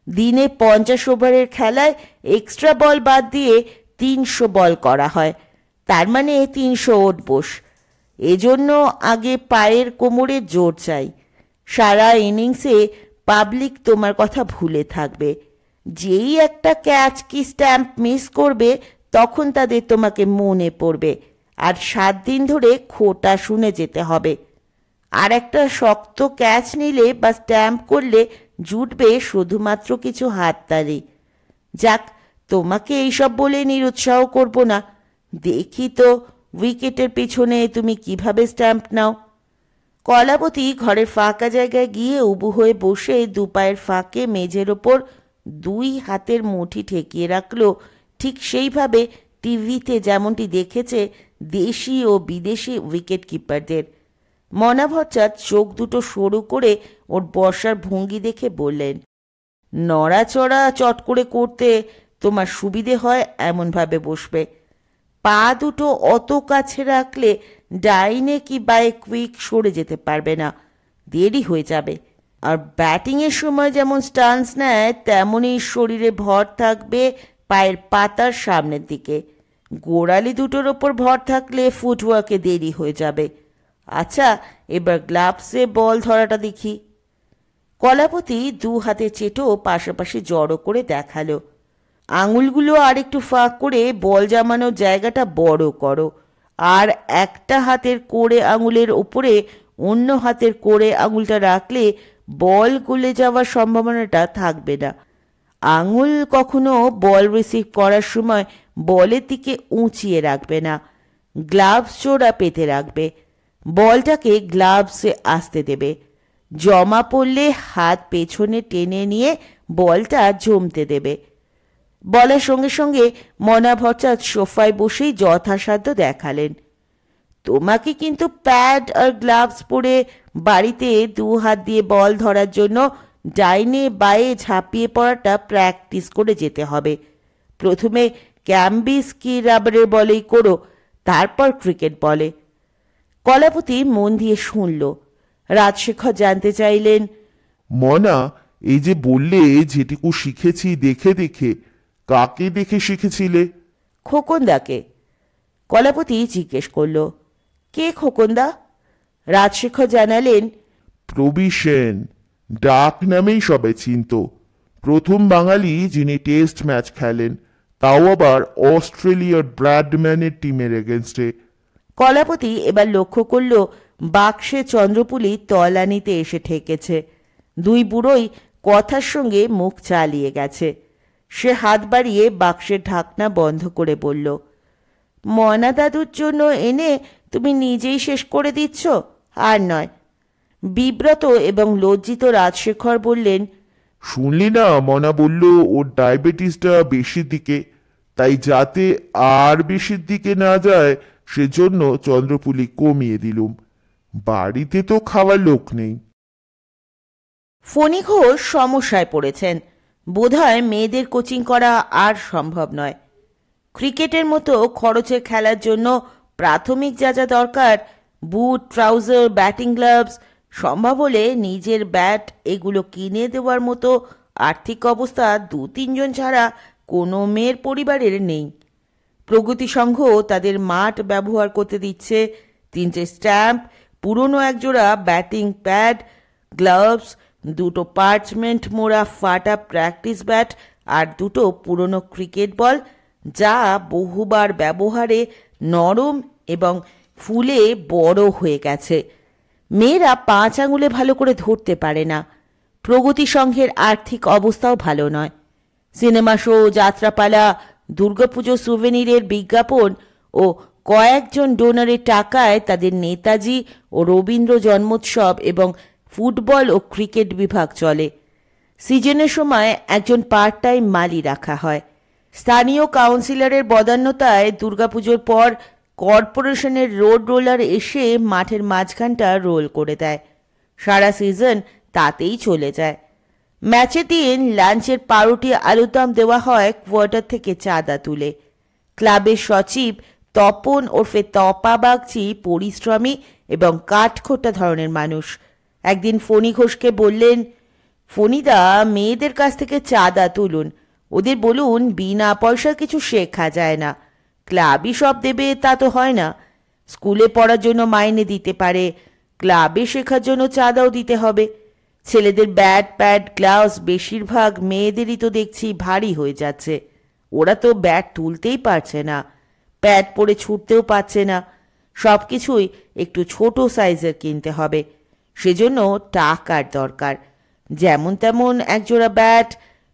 দিনে 50 ওভারের খেলায় এক্সট্রা বল বাদ দিয়ে 300 বল করা হয়, তার মানে 300 ওট বোস। এজন্য আগে পায়ের কোমরে জোর চাই। সারা ইনিংসে পাবলিক তোমার কথা ভুলে থাকবে। যেই একটা ক্যাচ কি স্ট্যাম্প মিস করবে তখন তাদের তোমাকে মনে পড়বে, আর 7 দিন ধরে খোটা শুনে যেতে হবে। আর একটা শক্ত ক্যাচ নিলে বা স্ট্যাম্প করলে জুটবে শুধুমাত্র কিছু হাততালি। যাক, তোমাকে এইসব বলে নিরুৎসাহ করব না। দেখি তো উইকেটের পিছনে তুমি কিভাবে স্ট্যাম্প নাও। কলাবতী ঘরের ফাঁকা জায়গায় গিয়ে উবু হয়ে বসে দুপায়ের ফাঁকে মেঝের ওপর 2 হাতের মুঠি ঠেকিয়ে রাখলো, ঠিক সেইভাবে টিভিতে যেমনটি দেখেছে দেশি ও বিদেশি উইকেট কিপারদের। মনা ভট্টাচার্য চোখ দুটো সরু করে ওর বসার ভঙ্গি দেখে বললেন, নড়াচড়া চট করে করতে তোমার সুবিধে হয় এমনভাবে বসবে। পা দুটো অত কাছে রাখলে ডাইনে কি বায়ে কুইক সরে যেতে পারবে না, দেরি হয়ে যাবে। আর ব্যাটিংয়ের সময় যেমন স্টান্স নেয় তেমনই শরীরে ভর থাকবে পায়ের পাতার সামনের দিকে। গোড়ালি দুটোর ওপর ভর থাকলে ফুটওয়ার্কে দেরি হয়ে যাবে। আচ্ছা, এবার গ্লাভসে বল ধরাটা দেখি। কলাপতি 2 হাতে চেটো পাশাপাশি জড়ো করে দেখালো। আঙুলগুলো আর একটু ফাঁক করে বল জামানোর জায়গাটা বড় করো, আর একটা হাতের কোড়ে আঙুলের ওপরে অন্য হাতের কোড়ে আঙুলটা রাখলে বল গলে যাওয়ার সম্ভাবনাটা থাকবে না। আঙুল কখনো বল রিসিভ করার সময় বলের দিকে উঁচিয়ে রাখবে না, গ্লাভস জোড়া পেতে রাখবে। বলটাকে গ্লাভসে আসতে দেবে। জমা পড়লে হাত পেছনে টেনে নিয়ে বলটা জমতে দেবে। বলার সঙ্গে সঙ্গে মনা ভট্টাচার্য সোফায় বসেই যথাসাধ্য দেখালেন, তোমাকে কিন্তু প্যাড আর গ্লাভস পরে বাড়িতে 2 হাত দিয়ে বল ধরার জন্য ডাইনে বায়ে ঝাঁপিয়ে পড়াটা প্র্যাকটিস করে যেতে হবে। প্রথমে ক্যাম্বিস কি রাবারের বলেই করো, তারপর ক্রিকেট বলে। কলাপতি মন দিয়ে শুনল। রাজশেখর জানতে চাইলেন, মনা, এই যে বললে যেটুকু শিখেছি দেখে দেখে, কাকে দেখে শিখেছিলে? খোকনদাকে। কলাপতি জিজ্ঞেস করল, কে খোকনদা? রাজশেখর জানালেন, প্রবিশেন, ডাক নামেই সবাই চিনত। প্রথম বাঙালি যিনি টেস্ট ম্যাচ খেলেন, তাও আবার অস্ট্রেলিয়ার ব্র্যাডম্যানের টিমের এগেনস্টে। কলাপতি এবার লক্ষ্য করল বাক্সে চন্দ্রপুলি তলানিতে এসে ঠেকেছে। 2 বুড়োই কথার সঙ্গে মুখ চালিয়ে গেছে। সে হাত বাড়িয়ে বাক্সের ঢাকনা বন্ধ করে বলল, মনা দাদুর জন্য এনে তুমি নিজেই শেষ করে দিচ্ছ? আর নয়। বিব্রত এবং লজ্জিত রাজশেখর বললেন, শুনলি না, মনা বলল ওর ডায়াবেটিসটা বেশির দিকে, তাই যাতে আর বেশির দিকে না যায় সেজন্য চন্দ্রপুলি কমিয়ে দিলুম। বাড়িতে তো খাওয়ার লোক নেই। ফণী ঘোষ সমস্যায় পড়েছেন। বোধহয় মেয়েদের কোচিং করা আর সম্ভব নয়। ক্রিকেটের মতো খরচের খেলার জন্য প্রাথমিক যা যা দরকার, বুট, ট্রাউজার, ব্যাটিং গ্লাভস, সম্ভব হলে নিজের ব্যাট, এগুলো কিনে দেওয়ার মতো আর্থিক অবস্থা 2-3 জন ছাড়া কোনো মেয়ের পরিবারের নেই। প্রগতি সংঘ তাদের মাঠ ব্যবহার করতে দিচ্ছে। 3টে স্ট্যাম্প, পুরনো একজোড়া ব্যাটিং প্যাড, গ্লাভস, 2টো পার্চমেন্ট মোড়া ফাটা প্র্যাকটিস ব্যাট আর 2টো পুরনো ক্রিকেট বল, যা বহুবার ব্যবহারে নরম এবং ফুলে বড় হয়ে গেছে। মেয়েরা 5 আঙুলে ভালো করে ধরতে পারে না। প্রগতি সংঘের আর্থিক অবস্থাও ভালো নয়। সিনেমা শো, যাত্রাপালা, দুর্গাপুজো সুভেনিরের বিজ্ঞাপন ও কয়েকজন ডোনারের টাকায় তাদের নেতাজি ও রবীন্দ্র জন্মোৎসব এবং ফুটবল ও ক্রিকেট বিভাগ চলে। সিজনের সময় একজন পার্ট টাইম মালি রাখা হয়। স্থানীয় কাউন্সিলরের বদান্যতায় দুর্গাপুজোর পর কর্পোরেশনের রোড রোলার এসে মাঠের মাঝখানটা রোল করে দেয়। সারা সিজন তাতেই চলে যায়। ম্যাচের দিন লাঞ্চের পাউরুটি আলুদম দেওয়া হয় কোয়ার্টার থেকে চাঁদা তুলে। ক্লাবের সচিব তপন ওরফে তপা বাগচি পরিশ্রমী এবং কাঠখোট্টা ধরনের মানুষ। একদিন ফণি ঘোষকে বললেন, ফণিদা, মেয়েদের কাছ থেকে চাঁদা তুলুন, ওদের বলুন বিনা পয়সা কিছু শেখা যায় না, ক্লাবই সব দেবে তা তো হয় না। স্কুলে পড়ার জন্য মাইনে দিতে পারে, ক্লাবে শেখার জন্য চাঁদাও দিতে হবে। ছেলেদের ব্যাট প্যাড গ্লাভস বেশিরভাগ মেয়েদেরই তো দেখছি ভারী হয়ে যাচ্ছে। ওরা তো ব্যাট তুলতেই পারছে না, প্যাড পরে ছুটতেও পারছে না। সব কিছুই একটু ছোট সাইজের কিনতে হবে, সেজন্য টাকার দরকার। যেমন তেমন একজোড়া ব্যাট,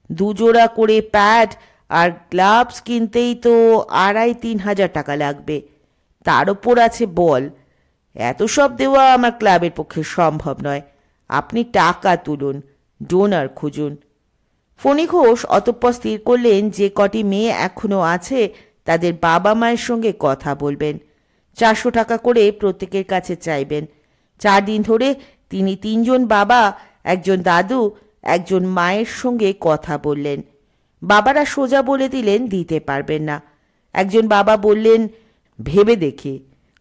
দুজোড়া করে প্যাড আর গ্লাভস কিনতেই তো 2,500-3,000 টাকা লাগবে। তার ওপর আছে বল। এত সব দেওয়া আমার ক্লাবের পক্ষে সম্ভব নয়। আপনি টাকা তুলুন, ডোনার খুঁজুন। ফণি ঘোষ অতঃপর স্থির করলেন যে কটি মেয়ে এখনো আছে তাদের বাবা মায়ের সঙ্গে কথা বলবেন। 400 টাকা করে প্রত্যেকের কাছে চাইবেন। 4 দিন ধরে তিনি 3 জন বাবা, একজন দাদু, একজন মায়ের সঙ্গে কথা বললেন। বাবারা সোজা বলে দিলেন দিতে পারবেন না। একজন বাবা বললেন, ভেবে দেখি,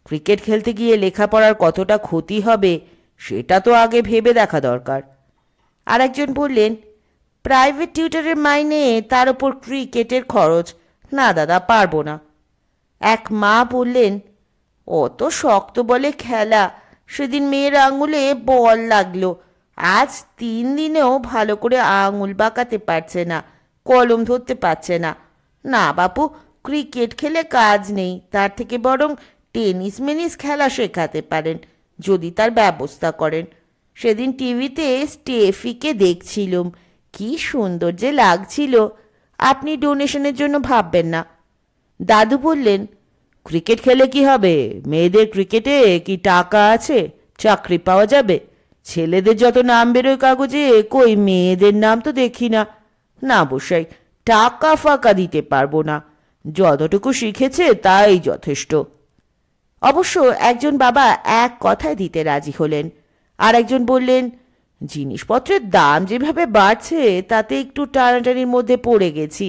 ক্রিকেট খেলতে গিয়ে লেখাপড়ার কতটা ক্ষতি হবে সেটা তো আগে ভেবে দেখা দরকার। আর একজন বললেন, প্রাইভেট টিউটরের মাইনে, তার উপর ক্রিকেটের খরচ, না দাদা, পারবো না। এক মা বললেন, অত শক্ত বলে খেলা, সেদিন মেয়ের আঙুলে বল লাগলো, আজ 3 দিনেও ভালো করে আঙুল বাঁকাতে পারছে না, কলম ধরতে পারছে না। না বাপু, ক্রিকেট খেলে কাজ নেই, তার থেকে বরং টেনিস মেনিস খেলা শেখাতে পারেন, যদি তার ব্যবস্থা করেন। সেদিন টিভিতে স্টেফিকে দেখছিলুম, কি সুন্দর যে লাগছিল। আপনি ডোনেশনের জন্য ভাববেন না। দাদু বললেন, ক্রিকেট খেলে কি হবে? মেয়েদের ক্রিকেটে কি টাকা আছে? চাকরি পাওয়া যাবে? ছেলেদের যত নাম বেরোয় কাগজে, কই মেয়েদের নাম তো দেখি না। না বসাই, টাকা ফাঁকা দিতে পারবো না, যতটুকু শিখেছে তাই যথেষ্ট। অবশ্য একজন বাবা এক কথায় দিতে রাজি হলেন। আর একজন বললেন, জিনিসপত্রের দাম যেভাবে বাড়ছে তাতে একটু টানাটানির মধ্যে পড়ে গেছি।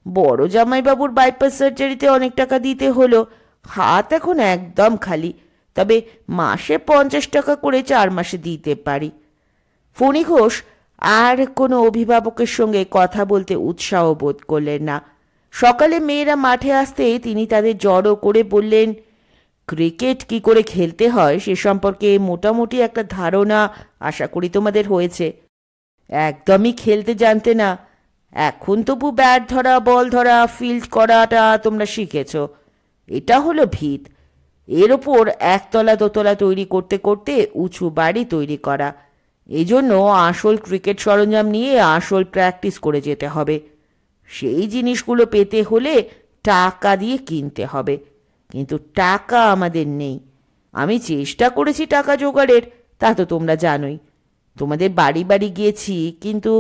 বড় জামাইবাবুর বাইপাস সার্জারিতে অনেক টাকা দিতে হলো, হাত এখন একদম খালি, তবে মাসে 50 টাকা করে 4 মাসে দিতে পারি। ফণি ঘোষ আর কোনো অভিভাবকের সঙ্গে কথা বলতে উৎসাহ বোধ করলেন না। সকালে মেয়েরা মাঠে আসতেই তিনি তাদের জড়ো করে বললেন, ক্রিকেট কি করে খেলতে হয় সে সম্পর্কে মোটামুটি একটা ধারণা আশা করি তোমাদের হয়েছে। একদমই খেলতে জানতে না, এখন তবু ব্যাট ধরা, বল ধরা, ফিল্ড করাটা তোমরা শিখেছ। এটা হলো ভিত, এর ওপর একতলা দোতলা তৈরি করতে করতে উঁচু বাড়ি তৈরি করা। এজন্য আসল ক্রিকেট সরঞ্জাম নিয়ে আসল প্র্যাকটিস করে যেতে হবে। সেই জিনিসগুলো পেতে হলে টাকা দিয়ে কিনতে হবে, কিন্তু টাকা আমাদের নেই। আমি চেষ্টা করেছি টাকা জোগাড়ের, তা তো তোমরা জানোই। তোমাদের বাড়ি বাড়ি গিয়েছি, কিন্তু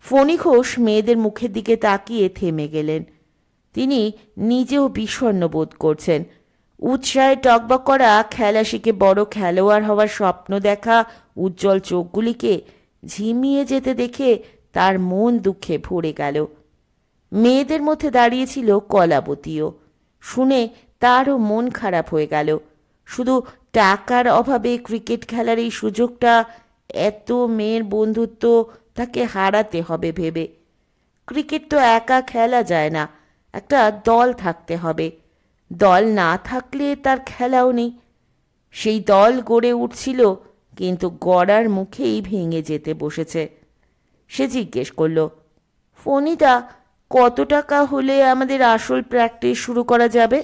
ফণি ঘোষ মেয়েদের মুখের দিকে তাকিয়ে থেমে গেলেন। তিনি নিজেও বিষণ্ণ বোধ করছেন। উৎসাহে টকবক করা, খেলা শিখে বড় খেলোয়াড় হওয়ার স্বপ্ন দেখা উজ্জ্বল চোখগুলিকে ঝিমিয়ে যেতে দেখে তার মন দুঃখে ভরে গেল। মেয়েদের মধ্যে দাঁড়িয়েছিল কলাবতীও। শুনে তারও মন খারাপ হয়ে গেল। শুধু টাকার অভাবে ক্রিকেট খেলার এই সুযোগটা, এত মেয়ের বন্ধুত্ব তাকে হারাতে হবে ভেবে। ক্রিকেট তো একা খেলা যায় না, একটা দল থাকতে হবে। দল না থাকলে তার খেলাও নেই। সেই দল গড়ে উঠছিল, কিন্তু গড়ার মুখেই ভেঙে যেতে বসেছে। সে জিজ্ঞেস করল, ফণিদা, কত টাকা হলে আমাদের আসল প্র্যাকটিস শুরু করা যাবে?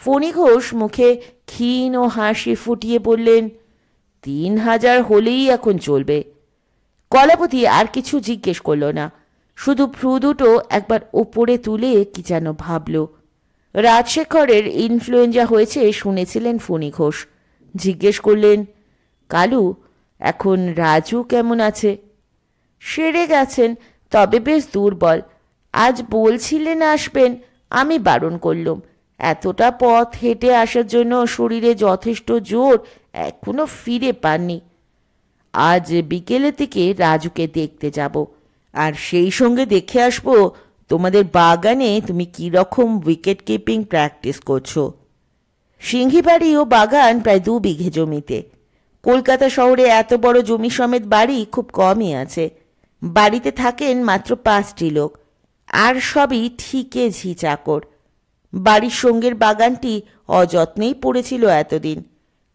ফণি ঘোষ মুখে ক্ষীণ ও হাসি ফুটিয়ে বললেন, 3,000 হলেই এখন চলবে। কলাপতি আর কিছু জিজ্ঞেস করল না, শুধু ভ্রু দুটো একবার ওপরে তুলে কি যেন ভাবল। রাজশেখরের ইনফ্লুয়েঞ্জা হয়েছে শুনেছিলেন ফণি ঘোষ। জিজ্ঞেস করলেন, কালু, এখন রাজু কেমন আছে? সেরে গেছেন, তবে বেশ দুর্বল। আজ বলছিলেন আসবেন, আমি বারণ করলুম। এতটা পথ হেঁটে আসার জন্য শরীরে যথেষ্ট জোর এখনো ফিরে পাননি। আজ বিকেলের দিকে রাজুকে দেখতে যাব, আর সেই সঙ্গে দেখে আসবো তোমাদের বাগানে তুমি কীরকম উইকেট কিপিং প্র্যাকটিস করছো। সিংহিবাড়ি ও বাগান প্রায় 2 বিঘে জমিতে। কলকাতা শহরে এত বড় জমি সমেত বাড়ি খুব কমই আছে। বাড়িতে থাকেন মাত্র 5টি লোক, আর সবই ঠিকে ঝি চাকর। বাড়ির সঙ্গের বাগানটি অযত্নেই পড়েছিল এতদিন।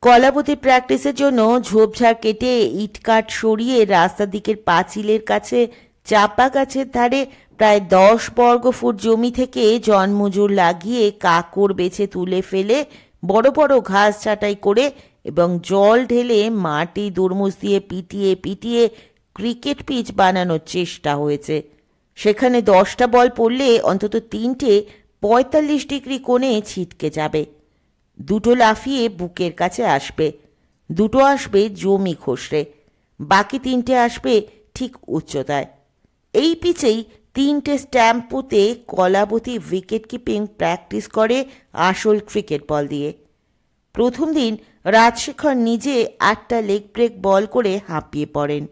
কলাবতী প্র্যাকটিসের জন্য ঝোপঝাড় কেটে ইটকাঠ সরিয়ে রাস্তার দিকের পাঁচিলের কাছে চাপা গাছের ধারে প্রায় 10 বর্গফুট জমি থেকে জনমজুর লাগিয়ে কাকড় বেছে তুলে ফেলে বড় বড় ঘাস ছাঁটাই করে এবং জল ঢেলে মাটি দুর্মুষ দিয়ে পিটিয়ে পিটিয়ে ক্রিকেট পিচ বানানোর চেষ্টা হয়েছে। সেখানে 10টা বল পড়লে অন্তত 3টে 45 ডিগ্রি কোণে ছিটকে যাবে। 2টো লাফিয়ে বুকের কাছে আসবে, 2টো আসবে জমি খসড়ে, বাকি 3টে আসবে ঠিক উচ্চতায়। এই পিচেই 3টে স্ট্যাম্প পুঁতে কলাবতী উইকেট কিপিং প্র্যাকটিস করে আসল ক্রিকেট বল দিয়ে। প্রথম দিন রাজশেখর নিজে 8টা লেগ ব্রেক বল করে হাঁপিয়ে পড়েন।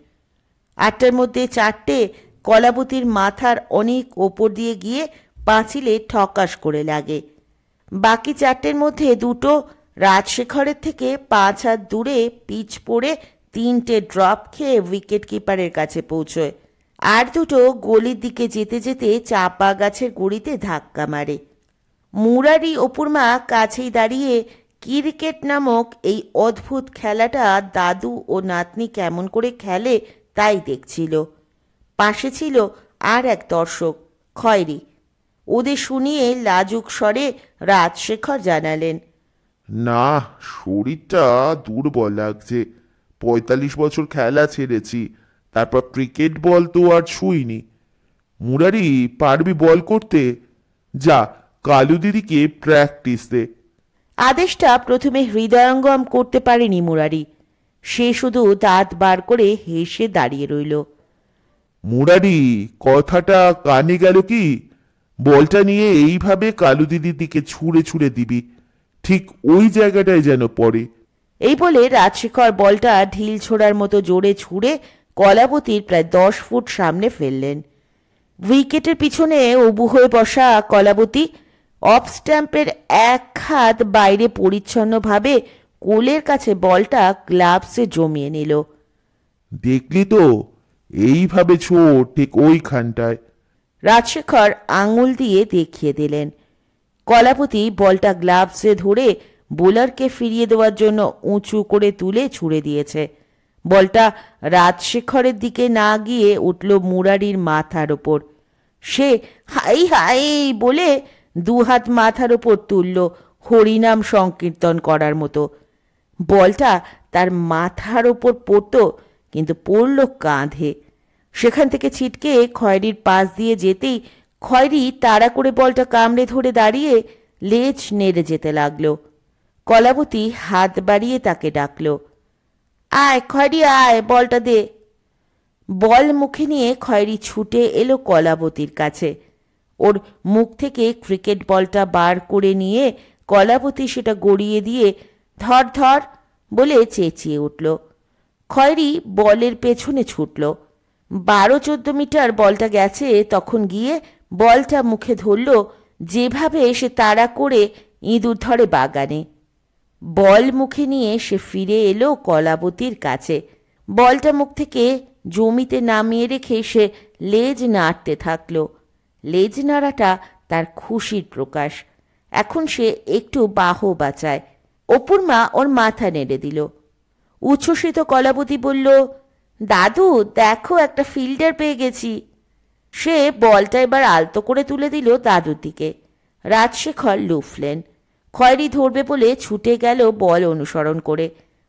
8টার মধ্যে 4টে কলাবতীর মাথার অনেক ওপর দিয়ে গিয়ে পাঁচিলে ঠকাস করে লাগে। বাকি 4টের মধ্যে 2টো রাজশেখরের থেকে 5 হাত দূরে পিচ পড়ে 3টে ড্রপ খেয়ে উইকেট কিপারের কাছে পৌঁছয়, আর 2টো গলির দিকে যেতে যেতে চাপা গাছের গুঁড়িতে ধাক্কা মারে। মুরারি অপুরমা কাছেই দাঁড়িয়ে ক্রিকেট নামক এই অদ্ভুত খেলাটা দাদু ও নাতনি কেমন করে খেলে তাই দেখছিল। পাশে ছিল আর এক দর্শক, খয়রি। ওদের শুনিয়ে লাজুক স্বরে রাজশেখর জানালেন, না, শরীরটা দুর্বল লাগছে। 45 বছর খেলা ছেড়েছি, তারপর ক্রিকেট বল তো আর ছুঁইনি। মুরারি, পারবি বল করতে? যা, কালু দিদিকে প্র্যাকটিস দে। আদেশটা প্রথমে হৃদয়ঙ্গম করতে পারেনি মুরারি। সে শুধু দাঁত বার করে হেসে দাঁড়িয়ে রইল। মুরারি, কথাটা কানে গেল কি? বলটা নিয়ে এইভাবে কালু দিদির দিকে ছুঁড়ে ছুঁড়ে দিবি, ঠিক ওই জায়গাটায় যেন পড়ে। এই বলে রাজশেখর বলটা ঢিল ছোড়ার মতো জোরে ছুঁড়ে কলাবতীর প্রায় 10 ফুট সামনে ফেললেন। উইকেটের পিছনে উবু হয়ে বসা কলাবতী অফ স্ট্যাম্পের এক হাত বাইরে পরিচ্ছন্নভাবে কোলের কাছে বলটা গ্লাভসে জমিয়ে নিল। দেখলি তো, এইভাবে ছোট, ঠিক ওইখানটায়। রাজশেখর আঙুল দিয়ে দেখিয়ে দিলেন। কলাপতি বলটা গ্লাভসে ধরে বোলারকে ফিরিয়ে দেওয়ার জন্য উঁচু করে তুলে ছুঁড়ে দিয়েছে। বলটা রাজশেখরের দিকে না গিয়ে উঠল মুরারির মাথার ওপর। সে হাই হাই বলে 2 হাত মাথার ওপর তুলল হরিনাম সংকীর্তন করার মতো। বলটা তার মাথার ওপর পড়ত, কিন্তু পড়ল কাঁধে। সেখান থেকে ছিটকে খয়রির পাশ দিয়ে যেতেই খয়রি তাড়া করে বলটা কামড়ে ধরে দাঁড়িয়ে লেজ নেড়ে যেতে লাগলো। কলাবতী হাত বাড়িয়ে তাকে ডাকল, আয় খয়রি আয়, বলটা দে। বল মুখে নিয়ে খয়রি ছুটে এলো কলাবতীর কাছে। ওর মুখ থেকে ক্রিকেট বলটা বার করে নিয়ে কলাবতী সেটা গড়িয়ে দিয়ে ধর ধর বলে চেঁচিয়ে উঠল। খয়রি বলের পেছনে ছুটল। 12-14 মিটার বলটা গেছে, তখন গিয়ে বলটা মুখে ধরল যেভাবে সে তাড়া করে ইঁদুর ধরে বাগানে। বল মুখে নিয়ে সে ফিরে এলো কলাবতীর কাছে। বলটা মুখ থেকে জমিতে নামিয়ে রেখে সে লেজ নাড়তে থাকলো। লেজ নাড়াটা তার খুশির প্রকাশ। এখন সে একটু বাহ বাঁচায়। অপুর মা ওর মাথা নেড়ে দিল। উচ্ছ্বসিত কলাবতী বলল, দাদু দেখো, একটা ফিল্ডার পেয়ে গেছি। সে বলটা এবার আলতো করে তুলে দিল দাদুর দিকে। রাজশেখর লুফলেন। খয়রি ধরবে বলে ছুটে গেল বল অনুসরণ করে।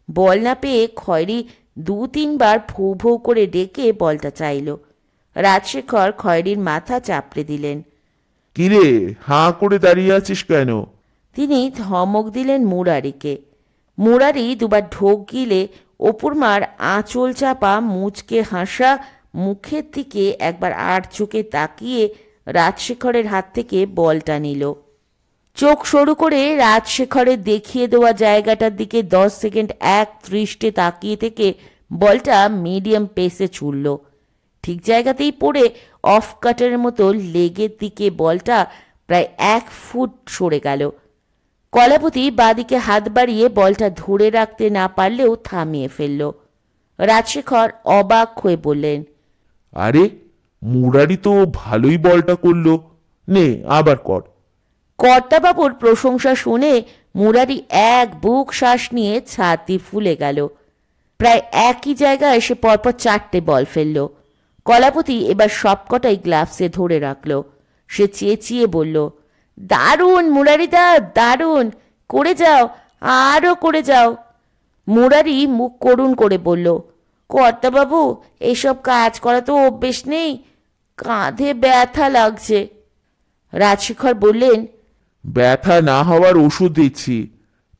বল না পেয়ে খয়রি 2-3 বার ভৌ ভৌ করে ডেকে বলটা চাইল। রাজশেখর খয়রির মাথা চাপড়ে দিলেন। কিরে, হাঁ করে দাঁড়িয়ে আছিস কেন? তিনি ধমক দিলেন মুরারিকে। মুরারি 2 বার ঢোক গিলে অপূর্মার আঁচল চাপা মুচকে হাসা মুখের দিকে একবার আর চোখে তাকিয়ে রাজশেখরের হাত থেকে বলটা নিল। চোখ সরু করে রাজশেখরের দেখিয়ে দেওয়া জায়গাটার দিকে 10 সেকেন্ড এক দৃষ্টে তাকিয়ে থেকে বলটা মিডিয়াম পেসে ছুড়ল। ঠিক জায়গাতেই পড়ে অফ কাটারের মতো লেগের দিকে বলটা প্রায় 1 ফুট সরে গেল। কলাপতি বাদিকে হাত বাড়িয়ে বলটা ধরে রাখতে না পারলেও থামিয়ে ফেলল। রাজশেখর অবাক হয়ে বললেন, আরে মুরারি তো ভালোই বলটা করলো, নে আবার কর। কর্তাবাবুর প্রশংসা শুনে মুরারি এক বুক শ্বাস নিয়ে ছাতি ফুলে গেল। প্রায় একই জায়গায় এসে পরপর 4টে বল ফেলল। কলাপতি এবার সবকটাই গ্লাভসে ধরে রাখল। সে চেঁচিয়ে বলল, দারুণ মুরারিদা, দারুণ, করে যাও, আরও করে যাও। মুরারি মুখ করুণ করে বলল, কর্তাবাবু এসব কাজ করা তো অভ্যেস নেই, কাঁধে ব্যথা লাগছে। রাজশেখর বললেন, ব্যথা না হওয়ার ওষুধ দিচ্ছি।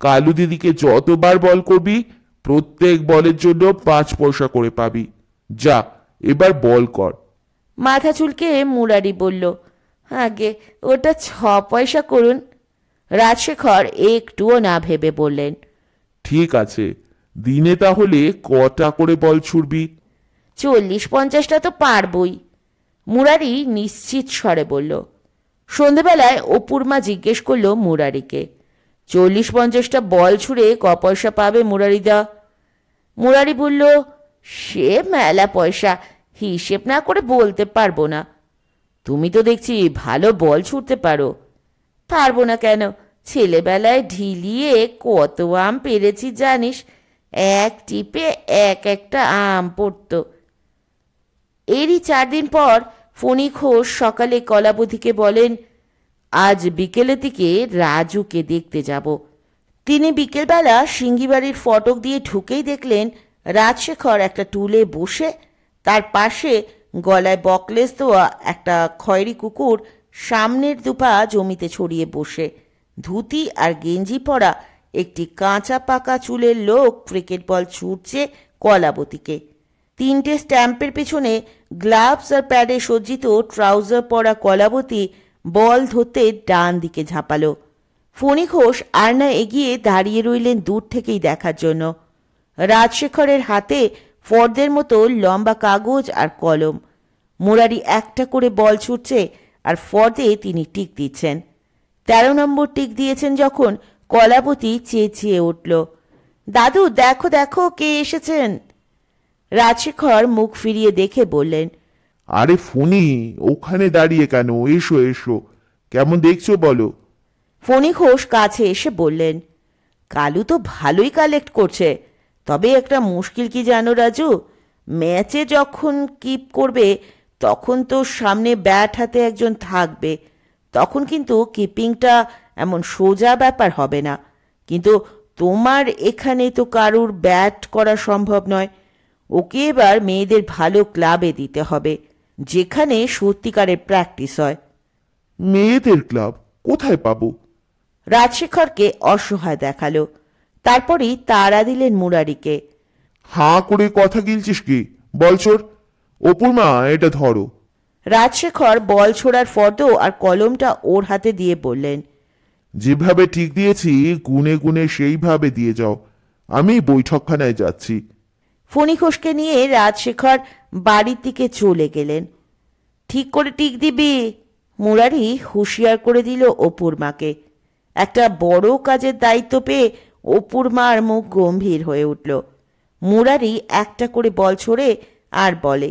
কালু দিদিকে যতবার বল করবি প্রত্যেক বলের জন্য 5 পয়সা করে পাবি। যা এবার বল কর। মাথা চুলকে মুরারি বলল, আগে ওটা 6 পয়সা করুন। রাজশেখর একটুও না ভেবে বললেন, ঠিক আছে, দিনে তাহলে কটা করে বল ছুড়বি? 40-50টা তো পারবই। মুরারি নিশ্চিত স্বরে বলল। সন্ধেবেলায় অপূর্মা জিজ্ঞেস করলো মুরারিকে, 40-50টা বল ছুঁড়ে ক পয়সা পাবে মুরারিদা? মুরারি বলল, সে মেলা পয়সা, হিসেব না করে বলতে পারবো না। তুমি তো দেখছি ভালো বল ছুঁড়তে পারো। পারবো না কেন, ছেলেবেলায় ঢিলিয়ে কত আম পেরেছি জানিস, এক টিপে এক একটা আম পড়তো। এরই 4 দিন পর ফণি ঘোষ সকালে কলাবতীকে বলেন, আজ বিকেলের দিকে রাজুকে দেখতে যাব। তিনি বিকেলবেলা সিঙ্গিবাড়ির ফটক দিয়ে ঢুকেই দেখলেন রাজশেখর একটা টুলে বসে, তার পাশে গলায় বকলেস দেওয়া একটা খয়েরি কুকুর সামনের দুপা জমিতে ছড়িয়ে বসে, ধুতি আর গেঞ্জি পরা একটি কাঁচা পাকা চুলের লোক ক্রিকেট বল ছুটছে কলাবতীকে। 3টে স্ট্যাম্পের পেছনে গ্লাভস আর প্যাডে সজ্জিত ট্রাউজার পরা কলাবতী বল ধরতে ডান দিকে ঝাঁপালো। ফণি ঘোষ আর না এগিয়ে দাঁড়িয়ে রইলেন দূর থেকেই দেখার জন্য। রাজশেখরের হাতে ফর্দের মতো লম্বা কাগজ আর কলম। মুরারি একটা করে বল ছুটছে আর ফর্দে তিনি টিক দিচ্ছেন। 13 নম্বর টিক দিয়েছেন যখন কলাবতী চেঁচিয়ে উঠল, দাদু দেখো দেখো কে এসেছেন। রাজশেখর মুখ ফিরিয়ে দেখে বললেন, আরে ফণি, ওখানে দাঁড়িয়ে কেন? এসো এসো, কেমন দেখছো বলো? ফণি ঘোষ কাছে এসে বললেন, কালু তো ভালোই কালেক্ট করছে, তবে একটা মুশকিল কি জানো রাজু, ম্যাচে যখন কিপ করবে তখন তো সামনে ব্যাট হাতে একজন থাকবে, তখন কিন্তু কিপিংটা এমন সোজা ব্যাপার হবে না। কিন্তু তোমার এখানে তো কারুর ব্যাট করা সম্ভব নয়। ওকে এবার মেয়েদের ভালো ক্লাবে দিতে হবে, যেখানে সত্যিকারের প্র্যাকটিস হয়। মেয়েদের ক্লাব কোথায় পাবো? রাজশেখরকে অসহায় দেখালো, তারপরই তাড়া দিলেন মুরারিকে। হাঁ করে কথা গিলছিস কি? বল ছোড়। অপূর্মা, এটা ধরো। রাজশেখর বল ছোড়ার ফর্দ আর কলমটা ওর হাতে দিয়ে বললেন, যেভাবে ঠিক দিয়েছি গুনে গুনে সেইভাবে দিয়ে যাও, আমি বৈঠকখানায় যাচ্ছি। ফণি ঘোষকে নিয়ে রাজশেখর বাড়ির দিকে চলে গেলেন। ঠিক করে টিক দিবি, মুরারি হুঁশিয়ার করে দিল অপূর্মাকে। একটা বড় কাজের দায়িত্ব পেয়ে অপূর্মার মুখ গম্ভীর হয়ে উঠল। মুরারি একটা করে বল ছোড়ে আর বলে,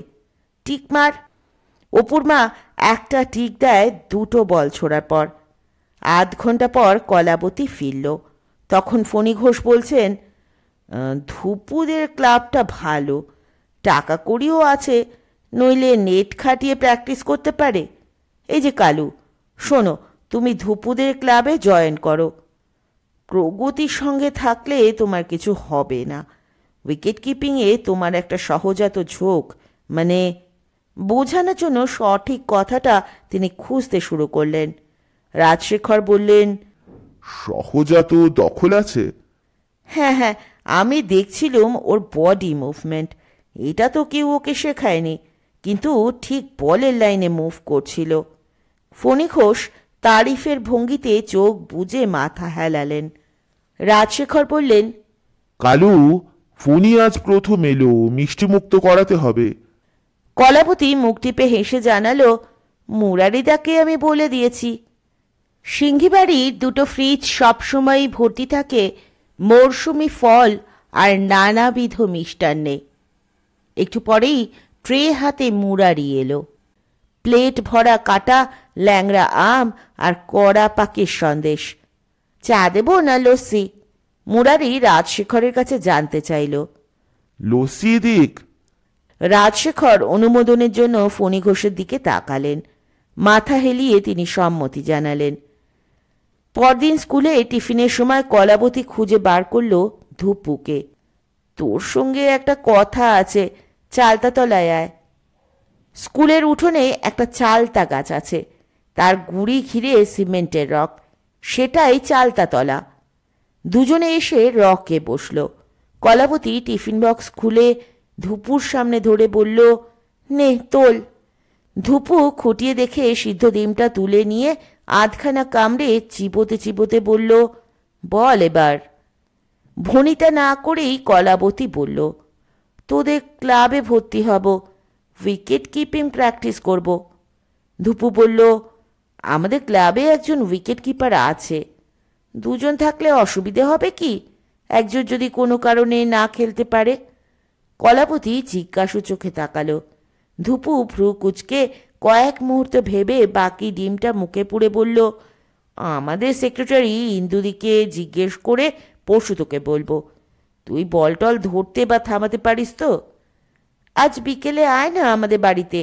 টিক মার। অপূর্মা একটা টিক দেয় 2টো বল ছোড়ার পর। আধ ঘন্টা পর কলাবতী ফিরল। তখন ফণি ঘোষ বলছেন, ধুপুদের ক্লাবটা ভালো, টাকা কড়িও আছে, নইলে নেট খাটিয়ে প্র্যাকটিস করতে পারে। এই যে কালু, শোনো, তুমি ধুপুদের ক্লাবে জয়েন করো। প্রগতির সঙ্গে থাকলে তোমার কিছু হবে না। উইকেট কিপিংয়ে তোমার একটা সহজাত ঝোঁক, মানে, বোঝানোর জন্য সঠিক কথাটা তিনি খুঁজতে শুরু করলেন। রাজশেখর বললেন, সহজাত দখল আছে? হ্যাঁ হ্যাঁ, আমি দেখছিলুম ওর বডি মুভমেন্ট, এটা তো কেউ ওকে শেখায়নি, কিন্তু ঠিক বলের লাইনে মুভ করছিল। ফণি ঘোষ তারিফের ভঙ্গিতে চোখ বুজে মাথা হেলালেন। রাজশেখর বললেন, কালু, ফোনই আজ প্রথম এলো, মিষ্টি মুক্ত করাতে হবে। কলাবতী মুখ টিপে হেসে জানালো, মুরারিদাকে আমি বলে দিয়েছি। সিংহিবাড়ির দুটো ফ্রিজ সবসময়ই ভর্তি থাকে মরশুমি ফল আর নানাবিধ মিষ্টান্নে। একটু পরেই ট্রে হাতে মুরারি এলো। প্লেট ভরা কাটা ল্যাংড়া আম আর কড়া পাকের সন্দেশ। চা দেব না লস্যি? মুরারি রাজশেখরের কাছে জানতে চাইল। লস্যি দিক। রাজশেখর অনুমোদনের জন্য ফণি ঘোষের দিকে তাকালেন। মাথা হেলিয়ে তিনি সম্মতি জানালেন। পরদিন স্কুলে টিফিনের সময় কলাবতী খুঁজে বার করল ধুপুকে। তোর সঙ্গে একটা কথা আছে, চালতাতলায় আয়। স্কুলের উঠোনে একটা চালতা গাছ আছে, তার গুড়ি ঘিরে সিমেন্টের রক, সেটাই চালতাতলা। দুজনে এসে রকে বসল। কলাবতী টিফিন বক্স খুলে ধুপুর সামনে ধরে বলল, নে তোল। ধুপু খুঁটিয়ে দেখে সিদ্ধ ডিমটা তুলে নিয়ে আধখানা কামড়ে চিবোতে চিবোতে বলল, বল এবার। ভনিতা না করেই কলাবতী বলল, তোদের ক্লাবে ভর্তি হব, উইকেট কিপিং প্র্যাকটিস করব। ধুপু বলল, আমাদের ক্লাবে একজন উইকেট কিপার আছে, দুজন থাকলে অসুবিধে হবে কি, একজন যদি কোনো কারণে না খেলতে পারে? কলাবতী জিজ্ঞাসু চোখে তাকালো। ধুপু ভ্রু কুচকে কয়েক মুহূর্ত ভেবে বাকি ডিমটা মুখে পুড়ে বলল, আমাদের সেক্রেটারি ইন্দুদিকে জিজ্ঞেস করে পরশু তোকে বলবো। তুই বল টল ধরতে বা থামাতে পারিস তো? আজ বিকেলে আয় না আমাদের বাড়িতে,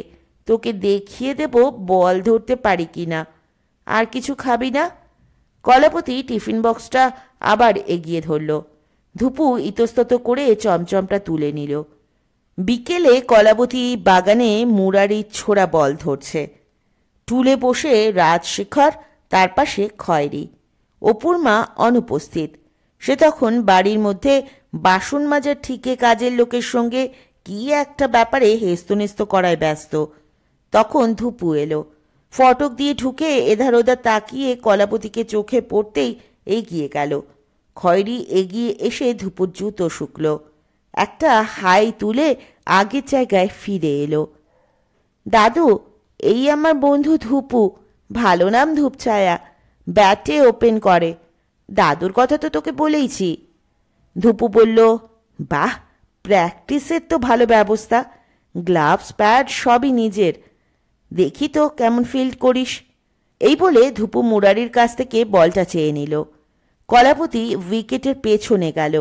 তোকে দেখিয়ে দেব বল ধরতে পারি কি না। আর কিছু খাবি না? কলাপতি টিফিন বক্সটা আবার এগিয়ে ধরল। ধুপু ইতস্তত করে চমচমটা তুলে নিল। বিকেলে কলাবতী বাগানে মুরারির ছোড়া বল ধরছে। টুলে বসে রাজশেখর, তার পাশে খয়েরি। অপুর মা অনুপস্থিত। সে তখন বাড়ির মধ্যে বাসন মাজার ঠিকে কাজের লোকের সঙ্গে কি একটা ব্যাপারে হেস্তনেস্ত করায় ব্যস্ত। তখন ধুপু এলো। ফটক দিয়ে ঢুকে এধার ওধার তাকিয়ে কলাবতীকে চোখে পড়তেই এগিয়ে গেল। খয়েরি এগিয়ে এসে ধুপুর জুতো শুকল। একটা হাই তুলে আগের জায়গায় ফিরে এলো। দাদু, এই আমার বন্ধু ধুপু, ভালো নাম ধূপছায়া, ব্যাটে ওপেন করে। দাদুর কথা তো তোকে বলেইছি। ধুপু বলল, বাহ, প্র্যাকটিসের তো ভালো ব্যবস্থা, গ্লাভস প্যাড সবই নিজের, দেখি তো কেমন ফিল্ড করিস। এই বলে ধুপু মুরারির কাছ থেকে বলটা চেয়ে নিল। কলাপতি উইকেটের পেছনে গেল।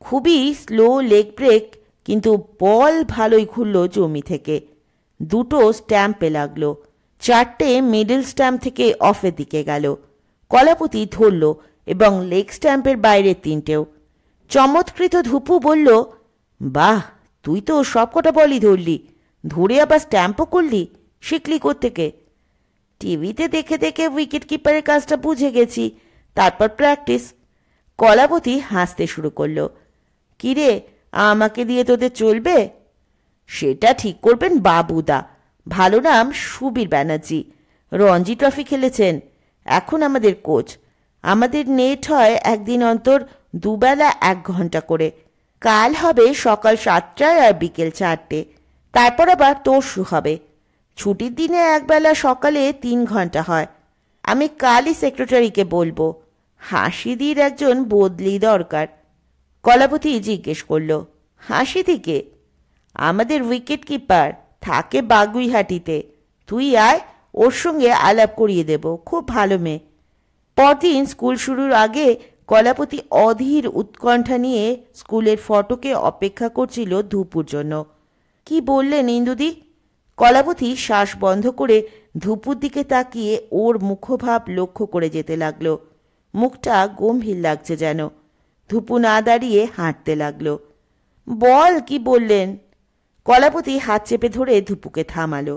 খুবই স্লো লেগ ব্রেক, কিন্তু বল ভালোই ঘুরল জমি থেকে। দুটো স্ট্যাম্পে লাগলো, চারটে মিডল স্ট্যাম্প থেকে অফের দিকে গেল। কলাপতি ধরল এবং লেগ স্ট্যাম্পের বাইরে তিনটেও। চমৎকৃত ধুপু বলল, বাহ, তুই তো সবকটা বলই ধরলি, ধরে আবার স্ট্যাম্পও করলি, শিখলি কোত্থেকে? টিভিতে দেখে দেখে উইকেট কিপারের কাজটা বুঝে গেছি, তারপর প্র্যাকটিস। কলাবতী হাসতে শুরু করলো। কিরে, আমাকে দিয়ে তোদের চলবে? সেটা ঠিক করবেন বাবুদা, ভালো নাম সুবীর ব্যানার্জি, রঞ্জি ট্রফি খেলেছেন, এখন আমাদের কোচ। আমাদের নেট হয় একদিন অন্তর দুবেলা 1 ঘন্টা করে। কাল হবে সকাল 7টায় আর বিকেল 4টে, তারপর আবার তরশু হবে। ছুটির দিনে একবেলা সকালে 3 ঘন্টা হয়। আমি কালই সেক্রেটারিকে বলবো, হাসিদির একজন বদলি দরকার। কলাপতি জিজ্ঞেস করল, হাসিদিকে? আমাদের উইকেট কিপার, থাকে বাগুইহাটিতে। তুই আয়, ওর সঙ্গে আলাপ করিয়ে দেব, খুব ভালো মেয়ে। পরদিন স্কুল শুরুর আগে কলাপতি অধীর উৎকণ্ঠা নিয়ে স্কুলের ফটকে অপেক্ষা করছিল ধুপুর জন্য। কি বললেন ইন্দুদি? কলাপতি শ্বাস বন্ধ করে ধুপুর দিকে তাকিয়ে ওর মুখভাব লক্ষ্য করে যেতে লাগলো। মুখটা গম্ভীর লাগছে যেন। ধুপু না দাঁড়িয়ে হাঁটতে লাগলো। বল, কি বললেন? কলাপতি হাত চেপে ধরে ধুপুকে থামালো।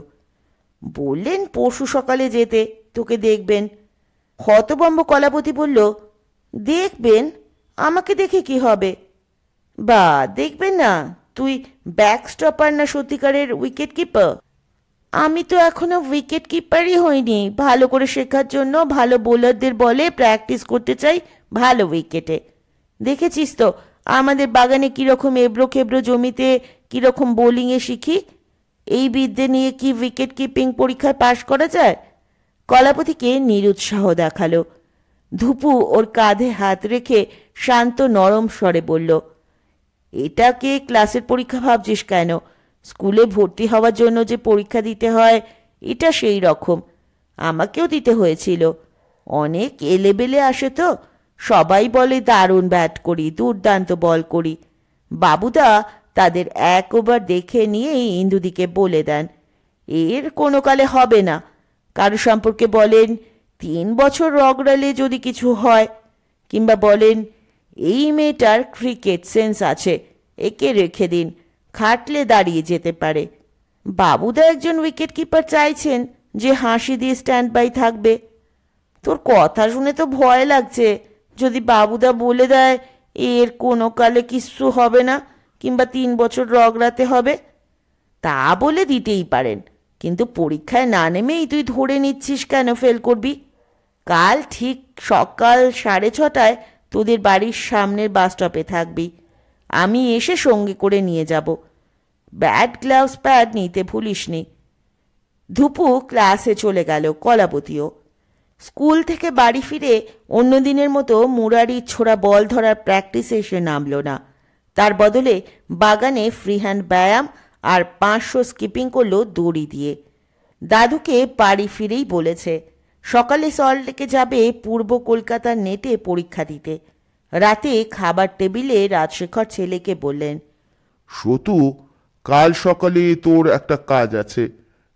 বললেন পরশু সকালে যেতে, তোকে দেখবেন। হতভম্ব কলাপতি বলল, দেখবেন? আমাকে দেখে কি হবে? বা দেখবেন না, তুই ব্যাক স্টপার না সত্যিকারের উইকেট কিপার? আমি তো এখনো উইকেট কিপারই হইনি। ভালো করে শেখার জন্য ভালো বোলারদের বলে প্র্যাকটিস করতে চাই ভালো উইকেটে। দেখেছিস তো আমাদের বাগানে কীরকম এবড়ো খেবড়ো জমিতে কীরকম বোলিংয়ে শিখি। এই বিদ্যে নিয়ে কি উইকেট কিপিং পরীক্ষায় পাশ করা যায়? কলাপতিকে নিরুৎসাহ দেখালো। ধুপু ওর কাঁধে হাত রেখে শান্ত নরম স্বরে বলল, এটাকে ক্লাসের পরীক্ষা ভাবছিস কেন? স্কুলে ভর্তি হওয়ার জন্য যে পরীক্ষা দিতে হয় এটা সেই রকম। আমাকেও দিতে হয়েছিল। অনেক এলেবেলে আসে তো, সবাই বলে দারুণ ব্যাট করি, দুর্দান্ত বল করি। বাবুদা তাদের এক ওভার দেখে নিয়েই ইন্দুদিকে বলে দেন, এর কোনো কালে হবে না। কারো সম্পর্কে বলেন 3 বছর রগড়ালে যদি কিছু হয়, কিংবা বলেন এই মেয়েটার ক্রিকেট সেন্স আছে, একে রেখে দিন, খাটলে দাঁড়িয়ে যেতে পারে। বাবুদা একজন উইকেট কিপার চাইছেন যে হাসি দিয়ে স্ট্যান্ড বাই থাকবে। তোর কথা শুনে তো ভয় লাগছে, যদি বাবুদা বলে দেয় এর কোনো কালে কিচ্ছু হবে না, কিংবা 3 বছর রগড়াতে হবে। তা বলে দিতেই পারেন, কিন্তু পরীক্ষায় না নেমেই তুই ধরে নিচ্ছিস কেন ফেল করবি? কাল ঠিক সকাল 6:30 তোদের বাড়ির সামনের বাস স্টপে থাকবি। আমি এসে সঙ্গে করে নিয়ে যাব। ব্যাট গ্লাভস প্যাড নিতে ভুলিসনি। ধুপু ক্লাসে চলে গেল। কলাপতিও স্কুল থেকে বাড়ি ফিরে অন্য দিনের মতো মুরারির ছোড়া বল ধরার প্র্যাকটিসে এসে নামল না। তার বদলে বাগানে ফ্রি হ্যান্ড ব্যায়াম আর 500 স্কিপিং করলো দড়ি দিয়ে। দাদুকে বাড়ি ফিরেই বলেছে সকালে সল্টলেকে যাবে পূর্ব কলকাতার নেটে পরীক্ষা দিতে। রাতে খাবার টেবিলে রাজশেখর ছেলেকে বললেন, সতু, কাল সকালে তোর একটা কাজ আছে।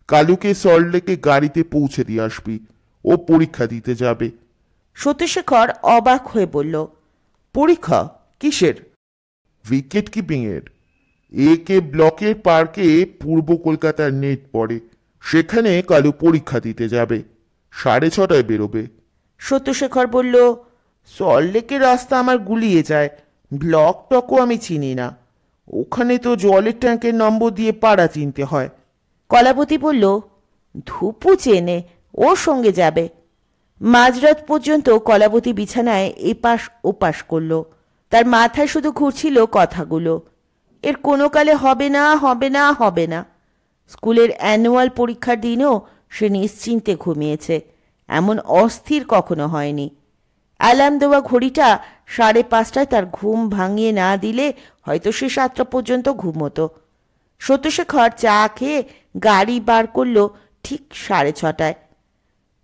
কালুকে সল্টলেকে গাড়িতে পৌঁছে দিয়ে আসবি, ও পরীক্ষা দিতে যাবে। সত্যশেখর অবাক হয়ে বলল, পরীক্ষা কিসের? উইকেট কিপিং এর। একে ব্লকের পার্কে পূর্ব কলকাতার নেট পড়ে, সেখানে কালু পরীক্ষা দিতে যাবে। 6:30 বেরোবে। সত্যশেখর বলল, সল্টলেকের রাস্তা আমার গুলিয়ে যায়, ব্লক টকও আমি চিনি না। ওখানে তো জলের ট্যাঙ্কের নম্বর দিয়ে পাড়া চিনতে হয়। কলাপতি বলল, ধুপু চেনে, ওর সঙ্গে যাবে। মাঝরাত পর্যন্ত কলাবতী বিছানায় এপাশ ওপাশ করল। তার মাথায় শুধু ঘুরছিল কথাগুলো। এর কোনো কালে হবে না, হবে না, হবে না। স্কুলের অ্যানুয়াল পরীক্ষার দিনও সে নিশ্চিন্তে ঘুমিয়েছে, এমন অস্থির কখনো হয়নি। অ্যালার্ম দেওয়া ঘড়িটা 5:30 তার ঘুম ভাঙিয়ে না দিলে হয়তো সে 7টা পর্যন্ত ঘুমোতো। সত্যশেখর চা খেয়ে গাড়ি বার করলো ঠিক 6:30।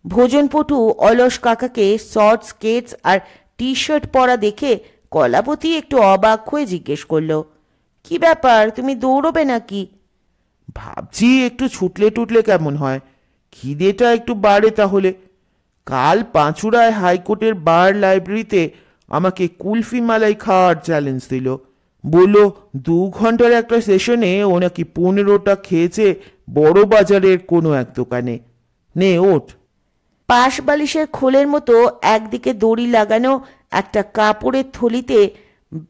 ভোজনপটু অলস কাকাকে শর্ট স্কেটস আর টি শার্ট পরা দেখে কলাপতি একটু অবাক হয়ে জিজ্ঞেস করলো, কি ব্যাপার, তুমি দৌড়বে নাকি? ভাবছি একটু ছুটলে টুটলে কেমন হয়, খিদেটা একটু বাড়ে তাহলে। কাল পাঁচুড়ায় হাইকোর্টের বার লাইব্রেরিতে আমাকে কুলফি মালাই খাওয়ার চ্যালেঞ্জ দিল। বলল 2 ঘন্টার একটা সেশনে ও নাকি 15টা খেয়েছে বড় বাজারের কোনো এক দোকানে। নে ওঠ। পাশ বালিশের খোলের মতো একদিকে দড়ি লাগানো একটা কাপড়ের থলিতে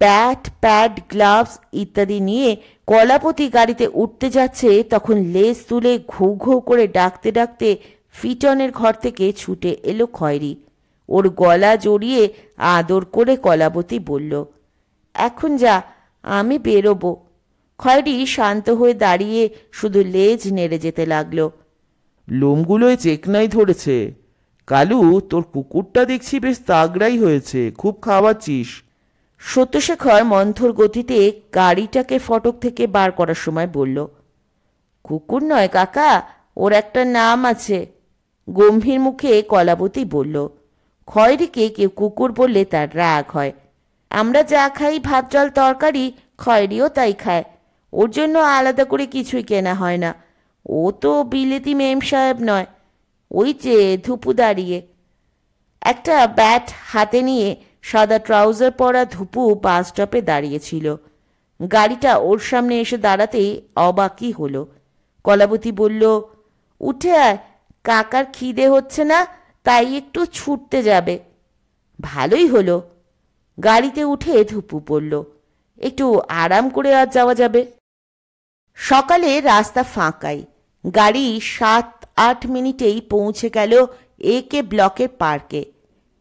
ব্যাট, প্যাড, গ্লাভস ইত্যাদি নিয়ে কলাপতি গাড়িতে উঠতে যাচ্ছে, তখন লেজ তুলে ঘু ঘু করে ডাকতে ডাকতে ফিটনের ঘর থেকে ছুটে এলো খয়েরি। ওর গলা জড়িয়ে আদর করে কলাবতী বলল, এখন যা, আমি বেরোবো। খয়েরি শান্ত হয়ে দাঁড়িয়ে শুধু লেজ নেড়ে যেতে লাগলো। লোমগুলোয় চেকনাই ধরেছে। কালু, তোর কুকুরটা দেখছি বেশ তাগড়াই হয়েছে, খুব খাওয়াচ্ছিস। সত্যশেখর মন্থর গতিতে গাড়িটাকে ফটক থেকে বার করার সময় বলল, কুকুর নয় কাকা, ওর একটা নাম আছে। গম্ভীর মুখে কলাবতী বলল। খয়েরিকে কেউ কুকুর বললে তার রাগ হয়। আমরা যা খাই ভাত জল তরকারি, খয়েরিও তাই খায়। ওর জন্য আলাদা করে কিছুই কেনা হয় না। ও তো বিলেতি মেম সাহেব নয়। ওই যে ধুপু দাঁড়িয়ে। একটা ব্যাট হাতে নিয়ে সাদা ট্রাউজার পরা ধুপু বাস স্টপে দাঁড়িয়েছিল। গাড়িটা ওর সামনে এসে দাঁড়াতেই অবাকই হলো। কলাবতী বলল, উঠে আয়, কাকার খিদে হচ্ছে না, তাই একটু ছুটতে যাবে। ভালোই হলো। গাড়িতে উঠে ধুপু পড়ল। একটু আরাম করে আজ যাওয়া যাবে। সকালে রাস্তা ফাঁকাই, গাড়ি 7-8 মিনিটেই পৌঁছে গেল AK ব্লকের পার্কে।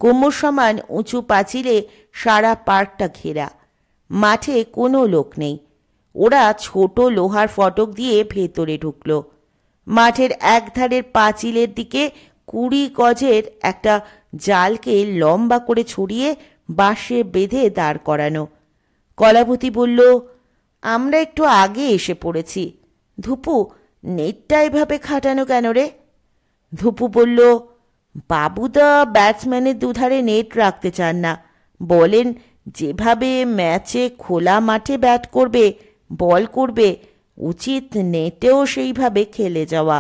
কোমর সমান উঁচু পাঁচিলে সারা পার্কটা ঘেরা, মাঠে কোনো লোক নেই। ওরা ছোট লোহার ফটক দিয়ে ভেতরে ঢুকল। মাঠের একধারের পাঁচিলের দিকে 20 গজের একটা জালকে লম্বা করে ছড়িয়ে বাঁশে বেঁধে দাঁড় করানো। কলাবতী বলল, আমরা একটু আগে এসে পড়েছি। ধুপু, নেটটা এভাবে খাটানো কেন রে? ধুপু বলল, বাবুদা ব্যাটসম্যানের দুধারে নেট রাখতে চান না। বলেন, যেভাবে ম্যাচে খোলা মাঠে ব্যাট করবে, বল করবে, উচিত নেটেও সেইভাবে খেলে যাওয়া।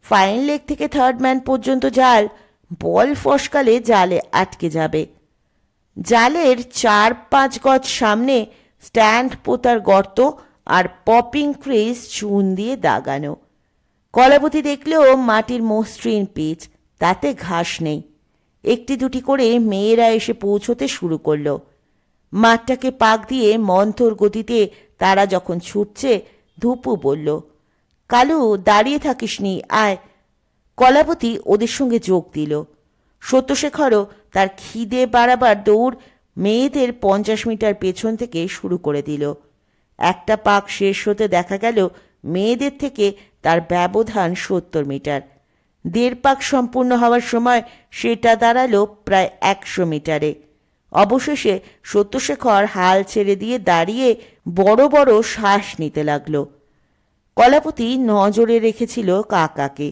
ফাইন লেগ থেকে থার্ড ম্যান পর্যন্ত জাল, বল ফসকালে জালে আটকে যাবে। জালের 4-5 গজ সামনে স্ট্যান্ড পোতার গর্ত আর পপিং ক্রিজ চুন দিয়ে দাগানো। কলাবতী দেখলেও মাটির মসৃণ পিচ, তাতে ঘাস নেই। একটি দুটি করে মেয়েরা এসে পৌঁছতে শুরু করলো। মাঠটাকে পাক দিয়ে মন্থর গতিতে তারা যখন ছুটছে, ধুপু বলল, কালু, দাঁড়িয়ে থাকিসনি, আয়। কলাবতী ওদের সঙ্গে যোগ দিল। সত্যশেখরও তার খিদে বাড়াবার দৌড় মেয়েদের 50 মিটার পেছন থেকে শুরু করে দিল। একটা পাক শেষ হতে দেখা গেল মেয়েদের থেকে তার ব্যবধান 70 মিটার। 1.5 পাক সম্পূর্ণ হওয়ার সময় সেটা দাঁড়ালো প্রায় 100 মিটারে। অবশেষে সত্যশেখর হাল ছেড়ে দিয়ে দাঁড়িয়ে বড় বড় শ্বাস নিতে লাগল। কলাপতি নজরে রেখেছিল কাকাকে।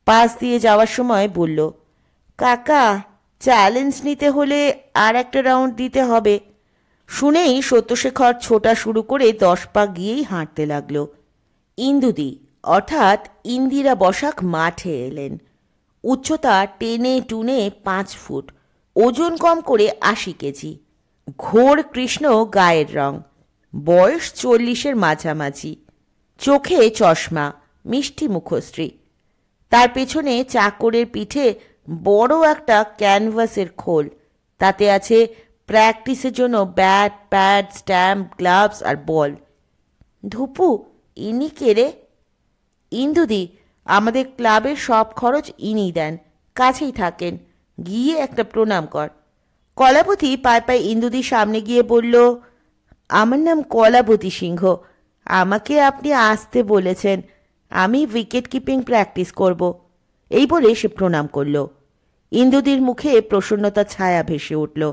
পাশ দিয়ে যাওয়ার সময় বলল, কাকা, চ্যালেঞ্জ নিতে হলে আর একটা রাউন্ড দিতে হবে। শুনেই সত্যশেখর ছোটা শুরু করে 10 পা গিয়েই হাঁটতে লাগল। ইন্দুদি অর্থাৎ ইন্দিরা বসাক মাঠে এলেন। উচ্চতা টেনে টুনে 5 ফুট, ওজন কম করে 80 কেজি, ঘোর কৃষ্ণ গায়ের রং, বয়স 40-এর মাঝামাঝি, চোখে চশমা, মিষ্টি মুখশ্রী। তার পেছনে চাকরের পিঠে বড় একটা ক্যানভাসের খোল, তাতে আছে প্র্যাকটিসের জন্য ব্যাট, প্যাড, স্ট্যাম্প, গ্লাভস আর বল। ধুপু, ইনি কে রে? ইন্দুদি, আমাদের ক্লাবের সব খরচ ইনি দেন, কাছেই থাকেন, গিয়ে একটা প্রণাম কর। কলাবতী পায়ে পায়ে ইন্দুদির সামনে গিয়ে বলল, আমার নাম কলাবতী সিংহ, আমাকে আপনি আসতে বলেছেন, আমি উইকেট কিপিং প্র্যাকটিস করব। এই বলে সে প্রণাম করল। ইন্দুদির মুখে প্রসন্নতার ছায়া ভেসে উঠল।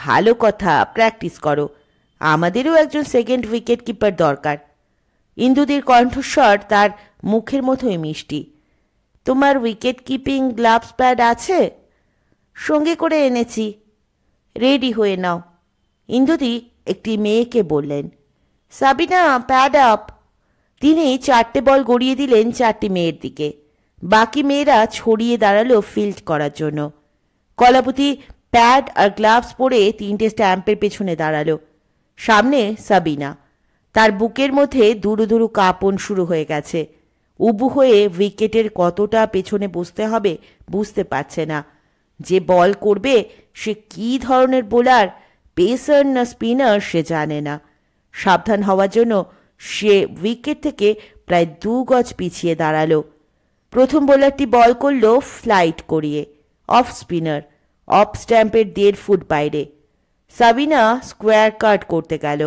ভালো কথা, প্র্যাকটিস করো, আমাদেরও একজন সেকেন্ড উইকেট কিপার দরকার। ইন্দুদির কণ্ঠস্বর তার মুখের মতোই মিষ্টি। তোমার উইকেট কিপিং গ্লাভস প্যাড আছে? সঙ্গে করে এনেছি, রেডি হয়ে নাও। ইন্দুদি একটি মেয়েকে বললেন, সাবিনা, প্যাড আপ। তিনি 4টে বল গড়িয়ে দিলেন 4টি মেয়ের দিকে। বাকি মেয়েরা ছড়িয়ে দাঁড়ালো ফিল্ড করার জন্য। কলাপতি প্যাড আর গ্লাভস পরে 3টে স্ট্যাম্পের পেছনে দাঁড়ালো। সামনে সাবিনা, তার বুকের মধ্যে দুরু দুরু কাঁপন শুরু হয়ে গেছে। উবু হয়ে উইকেটের কতটা পেছনে বসতে হবে বুঝতে পারছে না। যে বল করবে সে কী ধরনের বোলার, পেসার না স্পিনার, সে জানে না। সাবধান হওয়ার জন্য সে উইকেট থেকে প্রায় 2 গজ পিছিয়ে দাঁড়ালো। প্রথম বোলারটি বল করল ফ্লাইট করিয়ে, অফ স্পিনার, অফ স্ট্যাম্পের 1.5 ফুট বাইরে। সাবিনা স্কোয়ার কাট করতে গেল,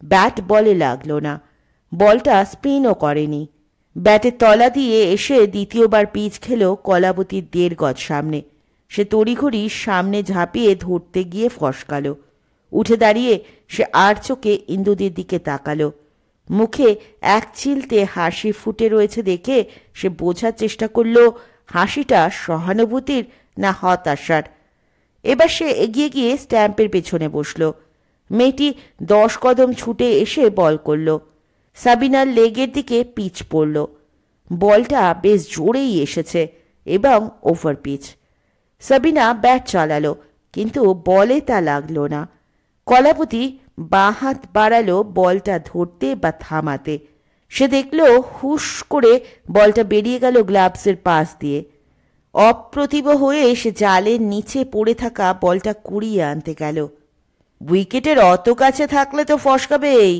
ব্যাট বলে লাগলো না, বলটা স্পিনও করেনি। ব্যাটের তলা দিয়ে এসে দ্বিতীয়বার পিচ খেল কলাবতীর 1.5 গজ সামনে। সে তড়িঘড়ি সামনে ঝাঁপিয়ে ধরতে গিয়ে ফসকালো। উঠে দাঁড়িয়ে সে আর চোখে ইন্দুদির দিকে তাকালো। মুখে এক চিলতে হাসি ফুটে রয়েছে দেখে সে বোঝার চেষ্টা করল হাসিটা সহানুভূতির না হতাশার। এবার সে এগিয়ে গিয়ে স্ট্যাম্পের পেছনে বসল। মেয়েটি 10 কদম ছুটে এসে বল করল। সাবিনার লেগের দিকে পিচ পড়ল। বলটা বেশ জোরেই এসেছে এবং ওভার পিচ। সাবিনা ব্যাট চালালো, কিন্তু বলে তা লাগলো না। কলাপতি বাঁ হাত বাড়ালো বলটা ধরতে বা থামাতে। সে দেখল হুশ করে বলটা বেরিয়ে গেল গ্লাভসের পাশ দিয়ে। অপ্রতিভ হয়ে সে জালের নিচে পড়ে থাকা বলটা কুড়িয়ে আনতে গেল। উইকেটের অত কাছে থাকলে তো ফসকাবেই।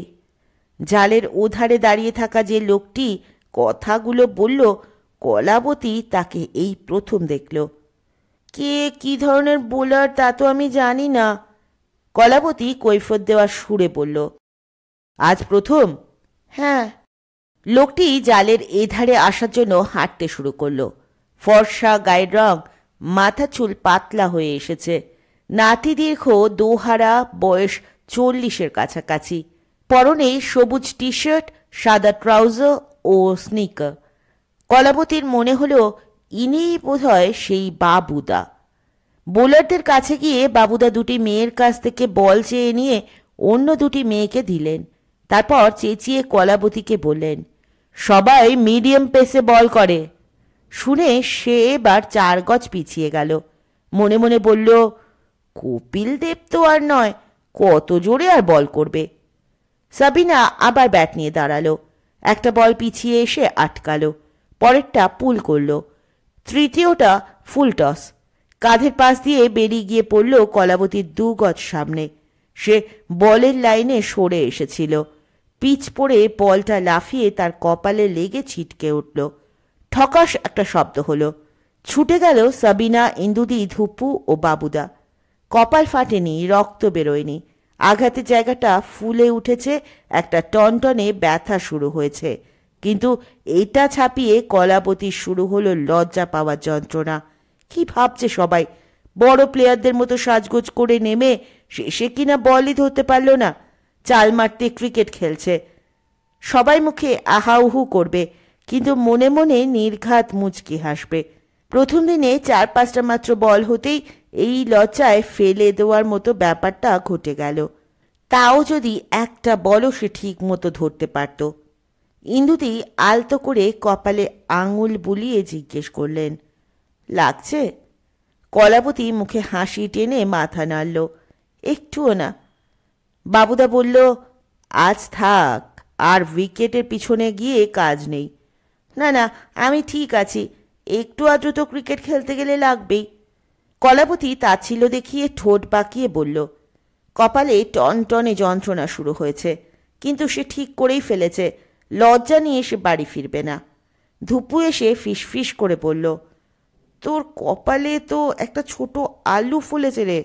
জালের ওধারে দাঁড়িয়ে থাকা যে লোকটি কথাগুলো বলল, কলাবতী তাকে এই প্রথম দেখল। কে কি ধরনের বোলার তা তো আমি জানি না, কলাবতী কৈফিয়ত দেওয়ার সুরে বলল। আজ প্রথম? হ্যাঁ। লোকটি জালের এধারে আসার জন্য হাঁটতে শুরু করলো। ফর্সা গায়ের রং, মাথা চুল পাতলা হয়ে এসেছে, নাতি দীর্ঘ, দোহারা, বয়স 40-এর কাছাকাছি। পরনে সবুজ টি শার্ট, সাদা ট্রাউজার ও স্নিকার। কলাবতীর মনে হলো ইনিই বোধহয় সেই বাবুদা। বোলারদের কাছে গিয়ে বাবুদা দুটি মেয়ের কাছ থেকে বল চেয়ে নিয়ে অন্য দুটি মেয়েকে দিলেন। তারপর চেঁচিয়ে কলাবতীকে বললেন, সবাই মিডিয়াম পেসে বল করে। শুনে সে এবার 4 গজ পিছিয়ে গেল। মনে মনে বলল, কপিল দেব তো আর নয়, কত জোরে আর বল করবে। সাবিনা আবার ব্যাট নিয়ে দাঁড়ালো। একটা বল পিছিয়ে এসে আটকালো, পরেরটা পুল করলো, তৃতীয়টা ফুল টস। কাঁধের পাশ দিয়ে বেরিয়ে গিয়ে পড়ল কলাবতীর 2 গজ সামনে। সে বলের লাইনে সরে এসেছিল। পিচ পড়ে বলটা লাফিয়ে তার কপালে লেগে ছিটকে উঠল। ঠকাস একটা শব্দ হলো। ছুটে গেল সাবিনা, ইন্দুদি, ধুপু ও বাবুদা। কপাল ফাটেনি, রক্ত বেরোয়নি, আঘাতের জায়গাটা ফুলে উঠেছে, একটা টনটনে ব্যথা শুরু হয়েছে। কিন্তু এটা ছাপিয়ে কলাবতীর শুরু হলো লজ্জা পাওয়ার যন্ত্রণা। কি ভাবছে সবাই? বড় প্লেয়ারদের মতো সাজগোজ করে নেমে শেষে কিনা বলই ধরতে পারল না। চাল মারতে ক্রিকেট খেলছে। সবাই মুখে আহাউহু করবে, কিন্তু মনে মনে নির্ঘাত মুচকি হাসবে। প্রথম দিনে 4-5টা মাত্র বল হতেই এই লজ্জায় ফেলে দেওয়ার মতো ব্যাপারটা ঘটে গেল। তাও যদি একটা বলও সে ঠিক মতো ধরতে পারত। ইন্দুদি আলতো করে কপালে আঙুল বুলিয়ে জিজ্ঞেস করলেন, লাগছে? কলাবতী মুখে হাসি টেনে মাথা নাড়ল, একটুও না। বাবুদা বলল, আজ থাক, আর উইকেটের পিছনে গিয়ে কাজ নেই। না না, আমি ঠিক আছি, একটু আদ্র তো ক্রিকেট খেলতে গেলে লাগবেই। কলাবতী তাচ্ছিল্য দেখিয়ে ঠোঁট বাঁকিয়ে বলল, কপালে টনটনে যন্ত্রণা শুরু হয়েছে, কিন্তু সে ঠিক করেই ফেলেছে, লজ্জা নিয়ে সে বাড়ি ফিরবে না। ধুপু এসে ফিসফিস করে বলল, তোর কপালে তো একটা ছোট আলু ফুলেছে রে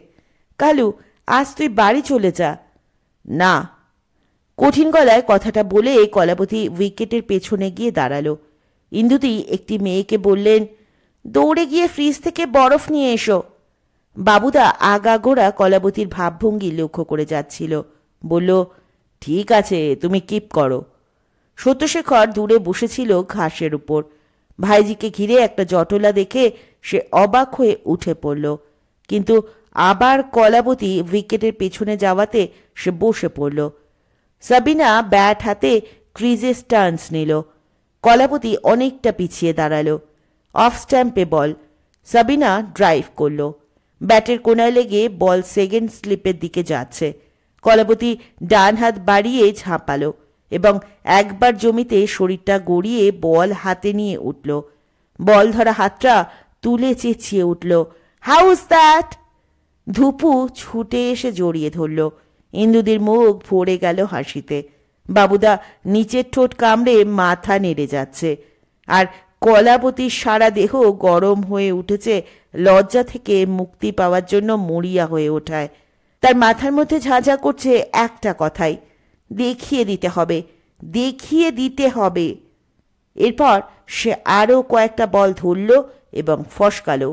কালু, আজ তুই বাড়ি চলে যা। না। কঠিন গলায় কথাটা বলে কলাবতী উইকেটের পেছনে গিয়ে দাঁড়ালো। ইন্দুদি একটি মেয়েকে বললেন, দৌড়ে গিয়ে ফ্রিজ থেকে বরফ নিয়ে এসো। বাবুদা আগাগোড়া কলাবতীর ভাবভঙ্গি লক্ষ্য করে যাচ্ছিল। বলল, ঠিক আছে, তুমি কিপ করো। সত্যশেখর দূরে বসেছিল ঘাসের উপর। ভাইজিকে ঘিরে একটা জটলা দেখে সে অবাক হয়ে উঠে পড়ল, কিন্তু আবার কলাবতী উইকেটের পেছনে যাওয়াতে সে বসে পড়ল। সাবিনা ব্যাট হাতে ক্রিজে স্টান্স নিল। কলাবতী অনেকটা পিছিয়ে দাঁড়ালো। অফ স্ট্যাম্পে বল। সাবিনা ড্রাইভ করল। ব্যাটের কোনায় লেগে বল সেকেন্ড স্লিপের দিকে যাচ্ছে। কলাবতী ডান হাত বাড়িয়ে ঝাঁপালো এবং একবার জমিতে শরীরটা গড়িয়ে বল হাতে নিয়ে উঠল। বল ধরা হাতটা তুলে চেঁচিয়ে উঠল, হাউস দ্যাট! ধুপু ছুটে এসে জড়িয়ে ধরল। ইন্দুদির মুখ ভরে গেল হাসিতে। বাবুদা নিচের ঠোঁট কামড়ে মাথা নেড়ে যাচ্ছে, আর কলাবতীর সারা দেহ গরম হয়ে উঠেছে লজ্জা থেকে মুক্তি পাওয়ার জন্য মরিয়া হয়ে ওঠায়। তার মাথার মধ্যে ঝাঁঝা করছে একটা কথাই, দেখিয়ে দিতে হবে, দেখিয়ে দিতে হবে। এরপর সে আরও কয়েকটা বল ধরল এবং ফসকালো।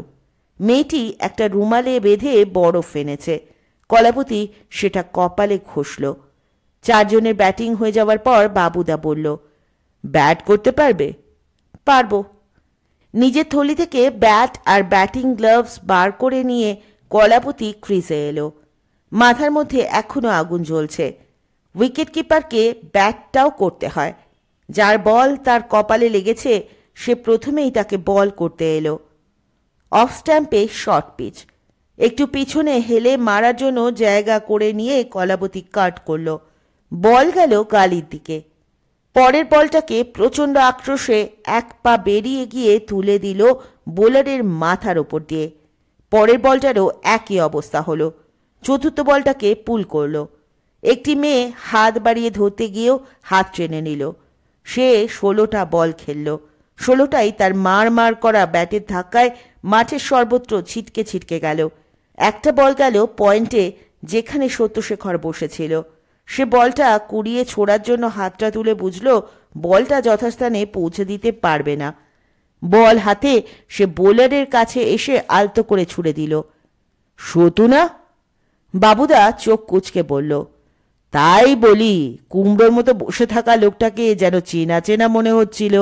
মেয়েটি একটা রুমালে বেঁধে বরফ এনেছে। কলাবতী সেটা কপালে ঘষল। 4 জনের ব্যাটিং হয়ে যাওয়ার পর বাবুদা বলল, ব্যাট করতে পারবে? পারবো। নিজের থলি থেকে ব্যাট আর ব্যাটিং গ্লাভস বার করে নিয়ে কলাবতী ক্রিজে এলো। মাথার মধ্যে এখনো আগুন জ্বলছে। উইকেট কিপারকে ব্যাটটাও করতে হয়। যার বল তার কপালে লেগেছে সে প্রথমেই তাকে বল করতে এলো। অফ স্ট্যাম্পে শর্ট পিচ। একটু পিছনে হেলে মারার জন্য জায়গা করে নিয়ে কলাবতী কাট করল। বল গেল গালির দিকে। পরের বলটাকে প্রচণ্ড আক্রোশে এক পা বেরিয়ে গিয়ে তুলে দিল বোলারের মাথার ওপর দিয়ে। পরের বলটারও একই অবস্থা হলো। চতুর্থ বলটাকে পুল করলো। একটি মেয়ে হাত বাড়িয়ে ধরতে গিয়েও হাত টেনে নিল। সে 16টা বল খেলল। 16টাই তার মার মার করা ব্যাটের ধাক্কায় মাঠের সর্বত্র ছিটকে ছিটকে গেল। একটা বল গেল পয়েন্টে, যেখানে সত্যশেখর বসেছিল। সে বলটা কুড়িয়ে ছোড়ার জন্য হাতটা তুলে বুঝল বলটা যথাস্থানে পৌঁছে দিতে পারবে না। বল হাতে সে বোলারের কাছে এসে আলতো করে ছুড়ে দিল। সতু না? বাবুদা চোখ কুঁচকে বলল। তাই বলি, কুমড়োর মতো বসে থাকা লোকটাকে যেন চেনা চেনা মনে হচ্ছিল।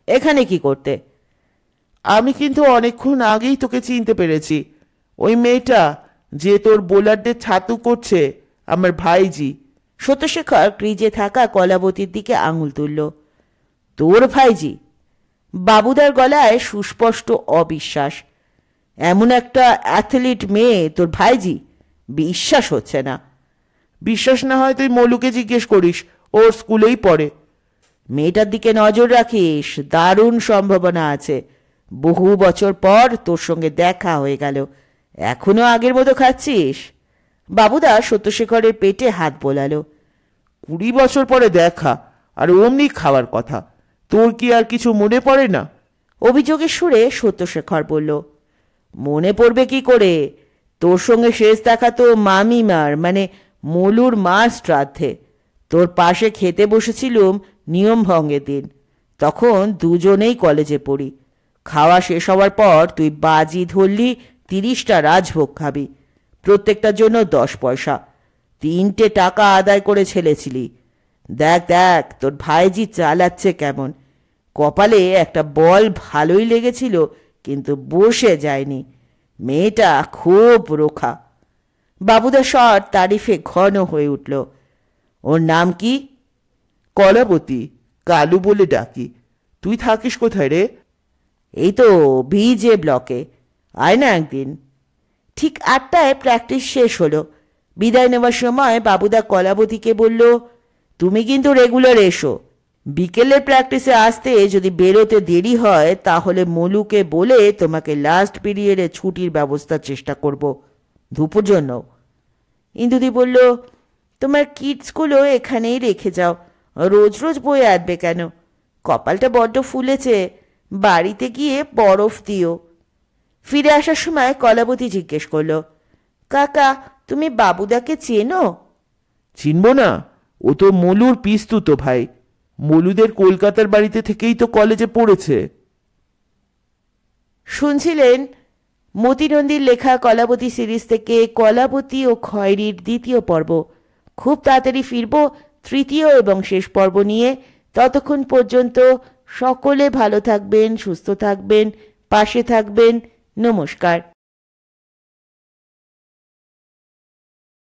এখানে কি করতে? আমি কিন্তু অনেকক্ষণ আগেই তোকে চিনতে পেরেছি। ওই মেয়েটা যে তোর বোলারদের ছাতু করছে, আমার ভাইজি। সত্যশেখর ক্রিজে থাকা কলাবতীর দিকে আঙুল তুলল। তোর ভাইজি? বাবুদার গলায় সুস্পষ্ট অবিশ্বাস। এমন একটা অ্যাথলিট মেয়ে তোর ভাইজি? বিশ্বাস হচ্ছে না। বিশ্বাস না হয় তুই মলুকে জিজ্ঞেস করিস, ওর স্কুলেই পড়ে। মেয়েটার দিকে নজর রাখিস, দারুণ সম্ভাবনা আছে। বহু বছর পর তোর সঙ্গে দেখা হয়ে গেল, এখনো আগের মতো খাচ্ছিস? বাবুদা সত্যশেখরের পেটে হাত বোলালো। 20 বছর পরে দেখা, আর অমনি খাওয়ার কথা। তোর কি আর কিছু মনে পড়ে না? অভিযোগের সুরে সত্যশেখর বলল। মনে পড়বে কি করে? তোর সঙ্গে শেষ দেখা তো মামিমার মানে মলুর মার শ্রাদ্ধে। তোর পাশে খেতে বসেছিলুম নিয়ম ভঙ্গের দিন। তখন দুজনেই কলেজে পড়ি। খাওয়া শেষ হওয়ার পর তুই বাজি ধরলি 30টা রাজভোগ খাবি, প্রত্যেকটার জন্য 10 পয়সা। 3টে টাকা আদায় করে ছেলেছিলি। দেখ দেখ তোর ভাইজি চালাচ্ছে কেমন। কপালে একটা বল ভালোই লেগেছিল, কিন্তু বসে যায়নি। মেয়েটা খুব রোখা। বাবুদার স্বর তারিফে ঘন হয়ে উঠল। ওর নাম কি? কলাবতী, কালু বলে ডাকি। তুই থাকিস কোথায় রে? এই তো ভিজে ব্লকে। আয় না একদিন। ঠিক 8টায় প্র্যাকটিস শেষ হলো। বিদায় নেওয়ার সময় বাবুদা কলাবতীকে বলল, তুমি কিন্তু রেগুলার এসো। বিকেলের প্র্যাকটিসে আসতে যদি বেরোতে দেরি হয় তাহলে মলুকে বলে তোমাকে লাস্ট পিরিয়ডে ছুটির ব্যবস্থার চেষ্টা করব, দুপুর জন্য। ইন্দুদি বলল, তোমার কিটসগুলো এখানেই রেখে যাও, রোজ রোজ বয়ে আনবে কেন? কপালটা বড্ড ফুলেছে, বাড়িতে গিয়ে বরফ দিও। ফিরে আসার সময় কলাবতী জিজ্ঞেস করলো, কাকা তুমি বাবুদাকে চেনো? চিনব না? ও তো মলুর পিস্তুত ভাই। মলুদের কলকাতার বাড়িতে থেকেই তো কলেজে পড়েছে। শুনছিলেন মতিনন্দীর লেখা কলাবতী সিরিজ থেকে কলাবতী ও খয়েরির 2য় পর্ব। খুব তাড়াতাড়ি ফিরব 3য় এবং শেষ পর্ব নিয়ে। ততক্ষণ পর্যন্ত সকলে ভালো থাকবেন, সুস্থ থাকবেন, পাশে থাকবেন। নমস্কার।